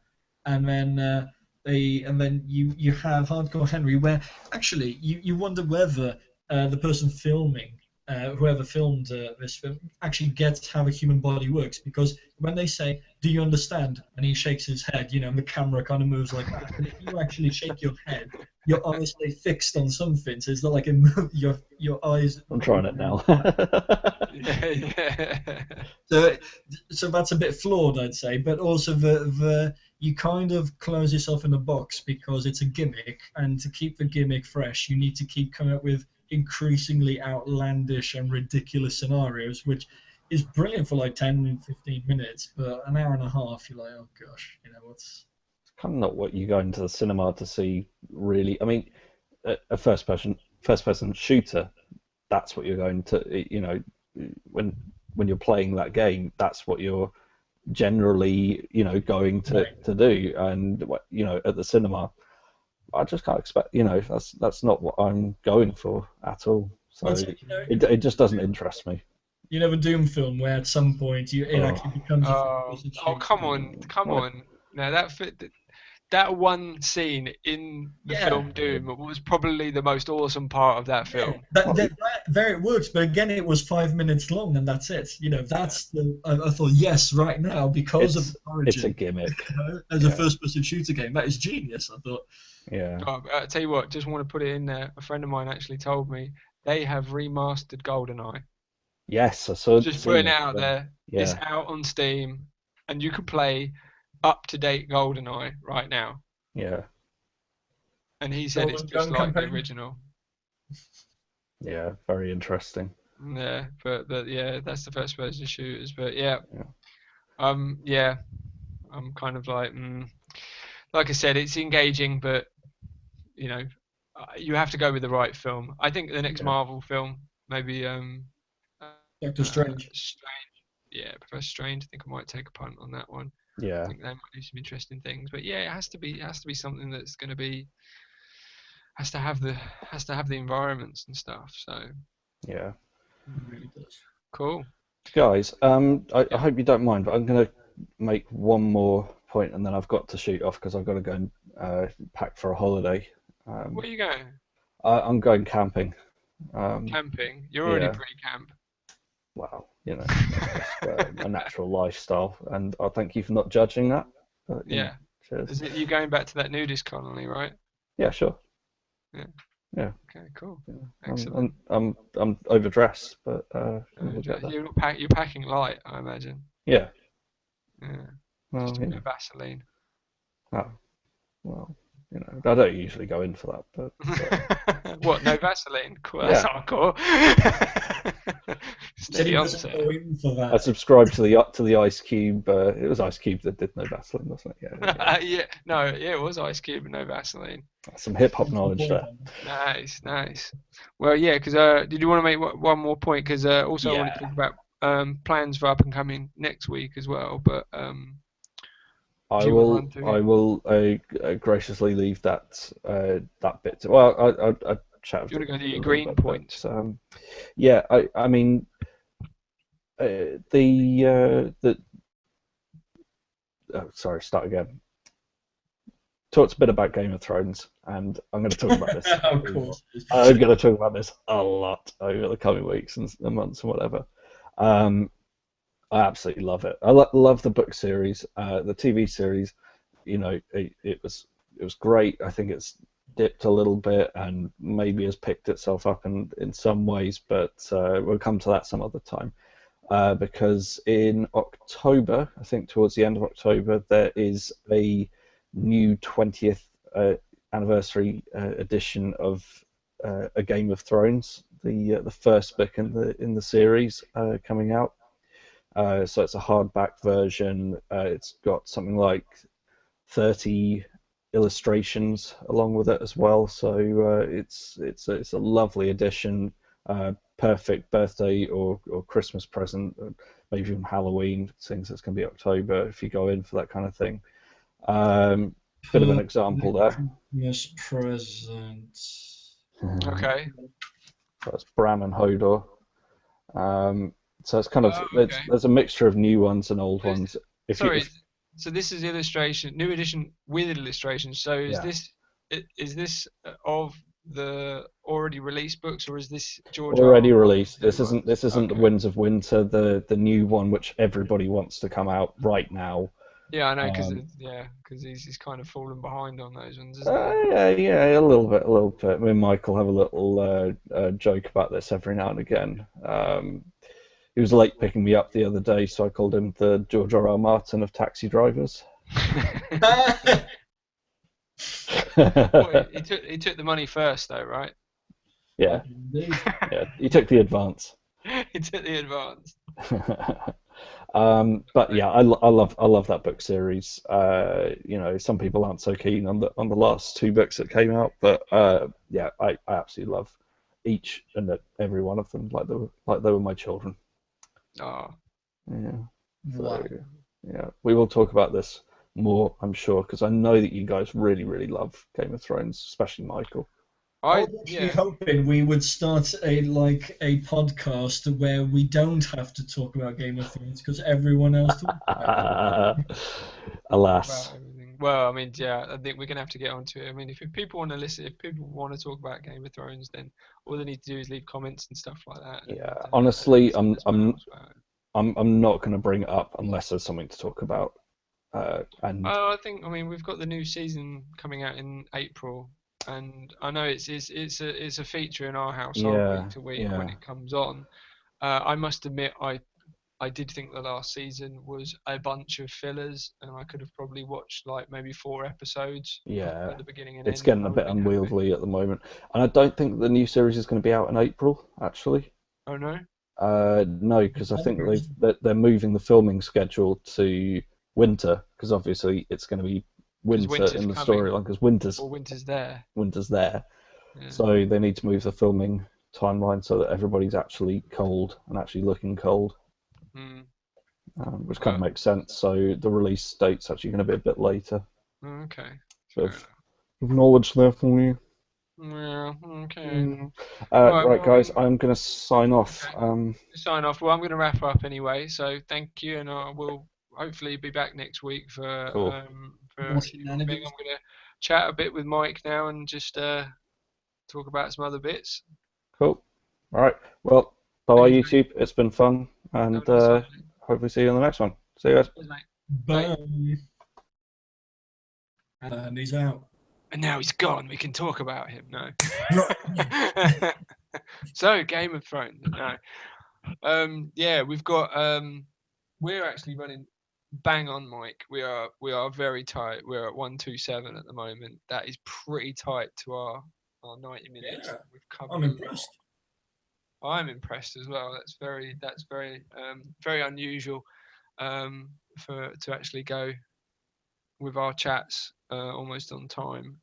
and then you have Hardcore Henry, where actually you wonder whether the person filming, whoever filmed this film, actually gets how the human body works, because when they say, "Do you understand?" and he shakes his head, and the camera kind of moves like that, and if you actually shake your head, your eyes stay fixed on something, so it's not like your eyes I'm move trying it now. around. yeah. So, so that's a bit flawed, I'd say. But also the you kind of close yourself in a box because it's a gimmick, and to keep the gimmick fresh, you need to keep coming up with increasingly outlandish and ridiculous scenarios, which is brilliant for like 10, 15 minutes. But an hour and a half, you're like, oh gosh, what's. Kind of not what you go into the cinema to see, really. I mean, a first person shooter, that's what you're going to, when when you're playing that game, that's what you're generally, going to Right. to do. And at the cinema, I just can't expect, that's not what I'm going for at all. So Well, it's it just doesn't interest me. the Doom film where at some point it Oh, actually becomes a Oh, first-person oh, shooter. come on, come what? on. No, that one scene in the Yeah. film Doom was probably the most awesome part of that Yeah, film. What? there it works, but again, it was 5 minutes long, and that's it. That's the. I thought, yes, right now, because of It's the it's a origin, gimmick. as a Yeah, first-person shooter game, that is genius. I thought. yeah. Oh, I tell you what, just want to put it in there. A friend of mine actually told me they have remastered GoldenEye. Yes, I saw Just seen putting it that. out there. It's Yeah, out on Steam, and you can play up-to-date GoldenEye right now. yeah, And he said it's Golden just Gun like the campaign. original. yeah. Very interesting. Yeah, but yeah, that's the first person shooters. But yeah, Yeah, yeah, I'm kind of like, like I said, it's engaging, but you know, you have to go with the right film. I think the next yeah, Marvel film, maybe Doctor Strange. Strange, yeah, Professor Strange. I think I might take a punt on that one. I yeah, think they might do some interesting things. But yeah, it has to be something that's going to be has to have the environments and stuff. So yeah. It really does. cool. Guys, I Yeah. hope you don't mind, but I'm gonna make one more point, and then I've got to shoot off because I've got to go and pack for a holiday. Um, Where are you going? I'm going camping. Um, Camping. You're already yeah, pre-camp. well, that's just a natural lifestyle, and I thank you for not judging that. But, Yeah. cheers. Is it you going back to that nudist colony, right? Yeah, sure. Yeah. Yeah, Okay, cool. yeah. Excellent. I'm overdressed, but we'll get there. You're packing light, I imagine. Yeah. Yeah. Just Well, a bit of Vaseline. oh, well, I don't usually go in for that, but What? No Vaseline? Cool. That's yeah. hardcore. Said he Steady on, doesn't sir. go in for I that. subscribed to the Ice Cube. It was Ice Cube that did no Vaseline, wasn't it? Yeah, yeah. Yeah. No. Yeah, it was Ice Cube and no Vaseline. Some hip hop That's the knowledge point there. on that. Nice, nice. Well, yeah, because did you want to make one more point? Because also I want to Yeah. talk about plans for up and coming next week as well. But I do you want to will. run through I it? will graciously leave that bit. Well, I chat Do you want to go to a your little green bit, but points? yeah. I mean, the oh, sorry, start again. Talked a bit about Game of Thrones, and I'm going to talk about this. Of course. I'm going to talk about this a lot over the coming weeks and months and whatever. Um, I absolutely love it. I love the book series, the TV series. It was great. I think it's dipped a little bit and maybe has picked itself up in some ways, but we'll come to that some other time. Because in October, I think towards the end of October, there is a new 20th anniversary edition of A Game of Thrones, the first book in the series coming out. So it's a hardback version. It's got something like 30 illustrations along with it as well. So it's a lovely addition. Perfect birthday or Christmas present, maybe even Halloween, since it's going to be October if you go in for that kind of thing. Bit of an example there. Christmas present. Okay. That's Bran and Hodor. So it's kind of Oh, okay. there's a mixture of new ones and old So is- ones. If you Sorry. if So this is illustration, new edition with illustrations. So yeah, is this of the already released books, or is this George R. already R. released. Martin's new ones? This isn't the Okay. Winds of Winter, the new one which everybody wants to come out right now. Yeah, I know, because Um, he's kind of fallen behind on those ones, isn't he? yeah, a little bit, a little bit. Me and Michael have a little joke about this every now and again. He was late picking me up the other day, so I called him the George R. R. Martin of taxi drivers. Well, he took the money first though, right? Yeah, Indeed. yeah, he took the advance. He took the advance. But yeah, I love that book series. You know, some people aren't so keen on the last two books that came out, but yeah, I absolutely love each and every one of them, like they were my children. Oh, Yeah. So Wow. yeah, we will talk about this more, I'm sure, because I know that you guys really, really love Game of Thrones, especially Michael. I was actually hoping we would start a podcast where we don't have to talk about Game of Thrones because everyone else talks about it. Alas. about everything. Well, I mean, yeah, I think we're gonna have to get onto it. I mean, if people want to listen, if people want to talk about Game of Thrones, then all they need to do is leave comments and stuff like that. Yeah, And, honestly, send us mails about it. I'm not going to bring it up unless there's something to talk about. And Oh, I mean, we've got the new season coming out in April, and I know it's a feature in our household week yeah, to week when yeah, it comes on. I must admit, I did think the last season was a bunch of fillers, and I could have probably watched like maybe 4 episodes yeah, at the beginning and it's end, and getting I a would bit have been happy. unwieldy at the moment. And I don't think the new series is going to be out in April, actually. Oh no, No, because I think December, they're moving the filming schedule to winter, because obviously it's going to be because winter winter's in the coming storyline, because or winter's there. winter's there. Yeah. So they need to move the filming timeline so that everybody's actually cold and actually looking cold, Mm. which kind of Well, makes sense. So the release date's actually going to be a bit later. okay, Bit fair of enough. knowledge there for you. Yeah, okay. Mm. Right, Right, well, I guys, mean, I'm going to sign off. okay. Sign off. Well, I'm going to wrap up anyway. So thank you, and I will hopefully be back next week Cool. for more you one thing. shenanigans. I'm going to chat a bit with Mike now and just talk about some other bits. Cool. All right. Well, bye bye, Thank you, mate. YouTube. It's been fun, and Have a nice evening. hopefully see you on the next one. See you guys. Cheers, mate. Bye. Bye. And he's out. And now he's gone. We can talk about him. No. Right. So, Game of Thrones. No. Yeah, we've got. We're actually running bang on, Mike. We are very tight. We're at 127 at the moment. That is pretty tight to our 90 minutes. Yeah, We've covered I'm a lot. impressed. I'm impressed as well. That's very unusual to actually go with our chats almost on time.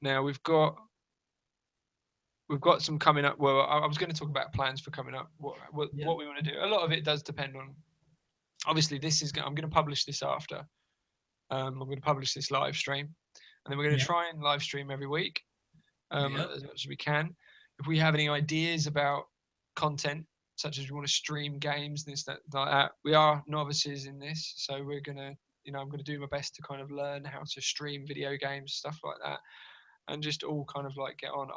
Now we've got some coming up. Well, I was going to talk about plans for coming up. What we want to do. A lot of it does depend on. Obviously, I'm going to publish this after. I'm going to publish this live stream, and then we're going to try and live stream every week as much as we can. If we have any ideas about content, such as we want to stream games, this, that, like that, we are novices in this, so we're gonna, I'm gonna do my best to kind of learn how to stream video games, stuff like that, and just all kind of like get on.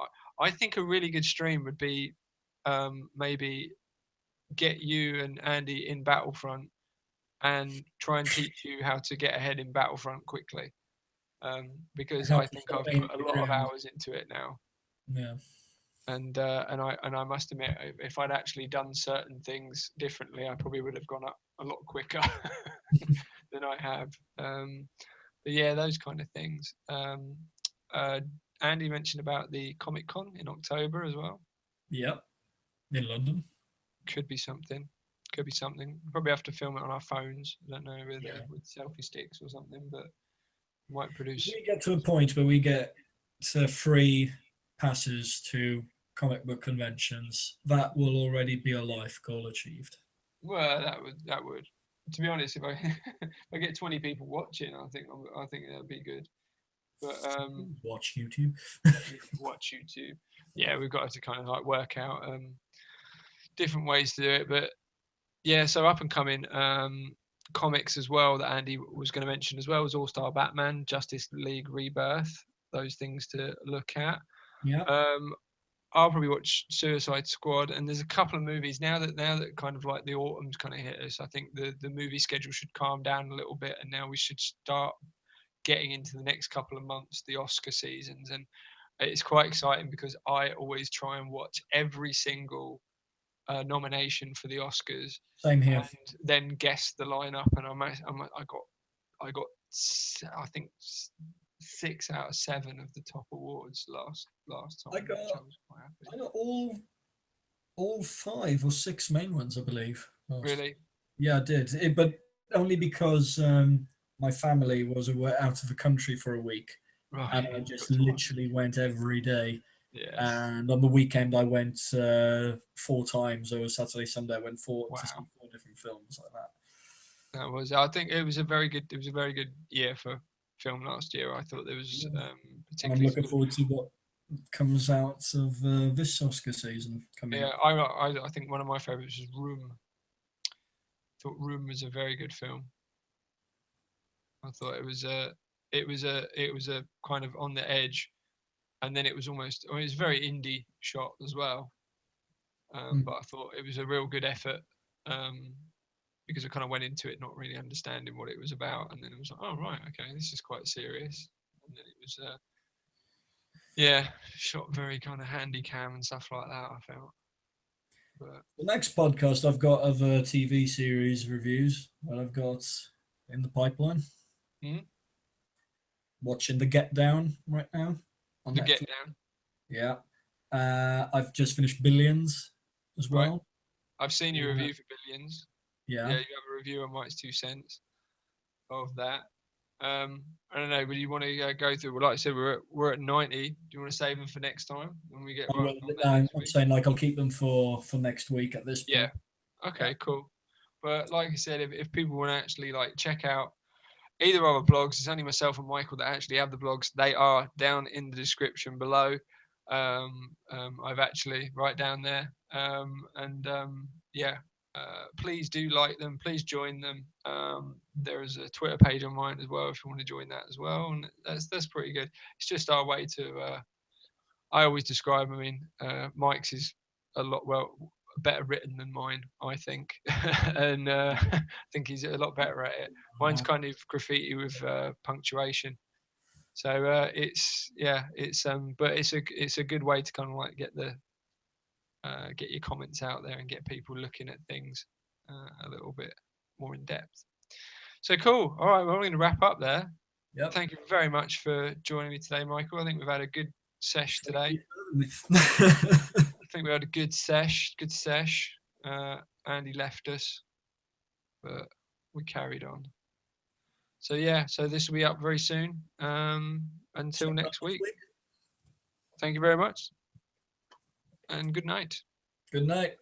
I think a really good stream would be maybe get you and Andy in Battlefront and try and teach you how to get ahead in Battlefront quickly. Because I think I've put a lot of hours into it now. Yeah. And I must admit, if I'd actually done certain things differently, I probably would have gone up a lot quicker than I have. But yeah, those kind of things. Andy mentioned about the Comic Con in October as well. Yep. In London. Could be something. Probably have to film it on our phones. I don't know whether with selfie sticks or something, but might produce. If we get to a point where we get free passes to comic book conventions, that will already be a life goal achieved. Well, that would. to be honest, if I if I get 20 people watching, I think that'd be good. But Watch YouTube. watch YouTube. Yeah, we've got to kind of like work out different ways to do it. But yeah, so up and coming comics as well that Andy was going to mention as well was All Star Batman, Justice League Rebirth. Those things to look at. Yeah. I'll probably watch Suicide Squad, and there's a couple of movies now that kind of like the autumn's kind of hit us. I think the movie schedule should calm down a little bit, and now we should start getting into the next couple of months, the Oscar seasons, and it's quite exciting because I always try and watch every single nomination for the Oscars, Same here. and then guess the lineup. And I got I think 6 out of 7 of the top awards last time. I got which I was quite happy. I got all 5 or 6 main ones, I believe. Really? Yeah, I did. But only because my family was out of the country for a week, Right. and I just literally went every day. Yes. And on the weekend, I went 4 times. So Saturday, Sunday, I went to see 4 different films like that. That was. I think it was a very good. It was a very good year for film last year. I thought there was particularly. I'm looking forward to what comes out of this Oscar season coming up. I think one of my favorites was Room. I thought Room was a very good film. I thought it was a kind of on the edge, and then it was almost. I mean, it was very indie shot as well. But I thought it was a real good effort. Because I kind of went into it not really understanding what it was about, and then it was like, oh right, okay, this is quite serious. And then it was, shot very kind of handy cam and stuff like that. I felt. But the next podcast, I've got other TV series reviews that I've got in the pipeline. Mm-hmm. Watching The Get Down right now on The Netflix. Get Down. Yeah. I've just finished Billions as well. Right. I've seen your review for Billions. Yeah. Yeah, you have a review on Mike's 2 cents of that. I don't know, but you want to go through? Well, like I said, we're at 90. Do you want to save them for next time when we get? I'm saying like I'll keep them for next week at this point. Yeah. Okay. Cool. But like I said, if people want to actually like check out either of our blogs, it's only myself and Michael that actually have the blogs. They are down in the description below. I've actually right down there. Please do like them. Please join them. There is a Twitter page on mine as well if you want to join that as well, and that's pretty good. It's just our way to. I always describe. I mean, Mike's is a lot better written than mine, I think, and I think he's a lot better at it. Mine's kind of graffiti with punctuation. So but it's a good way to kind of like get your comments out there and get people looking at things a little bit more in depth. So cool. All right, we're going to wrap up there. Yep. Thank you very much for joining me today, Michael. I think we've had a good sesh today. I think we had a good sesh. Andy left us, but we carried on. So this will be up very soon. Until next week. Thank you very much. And good night. Good night.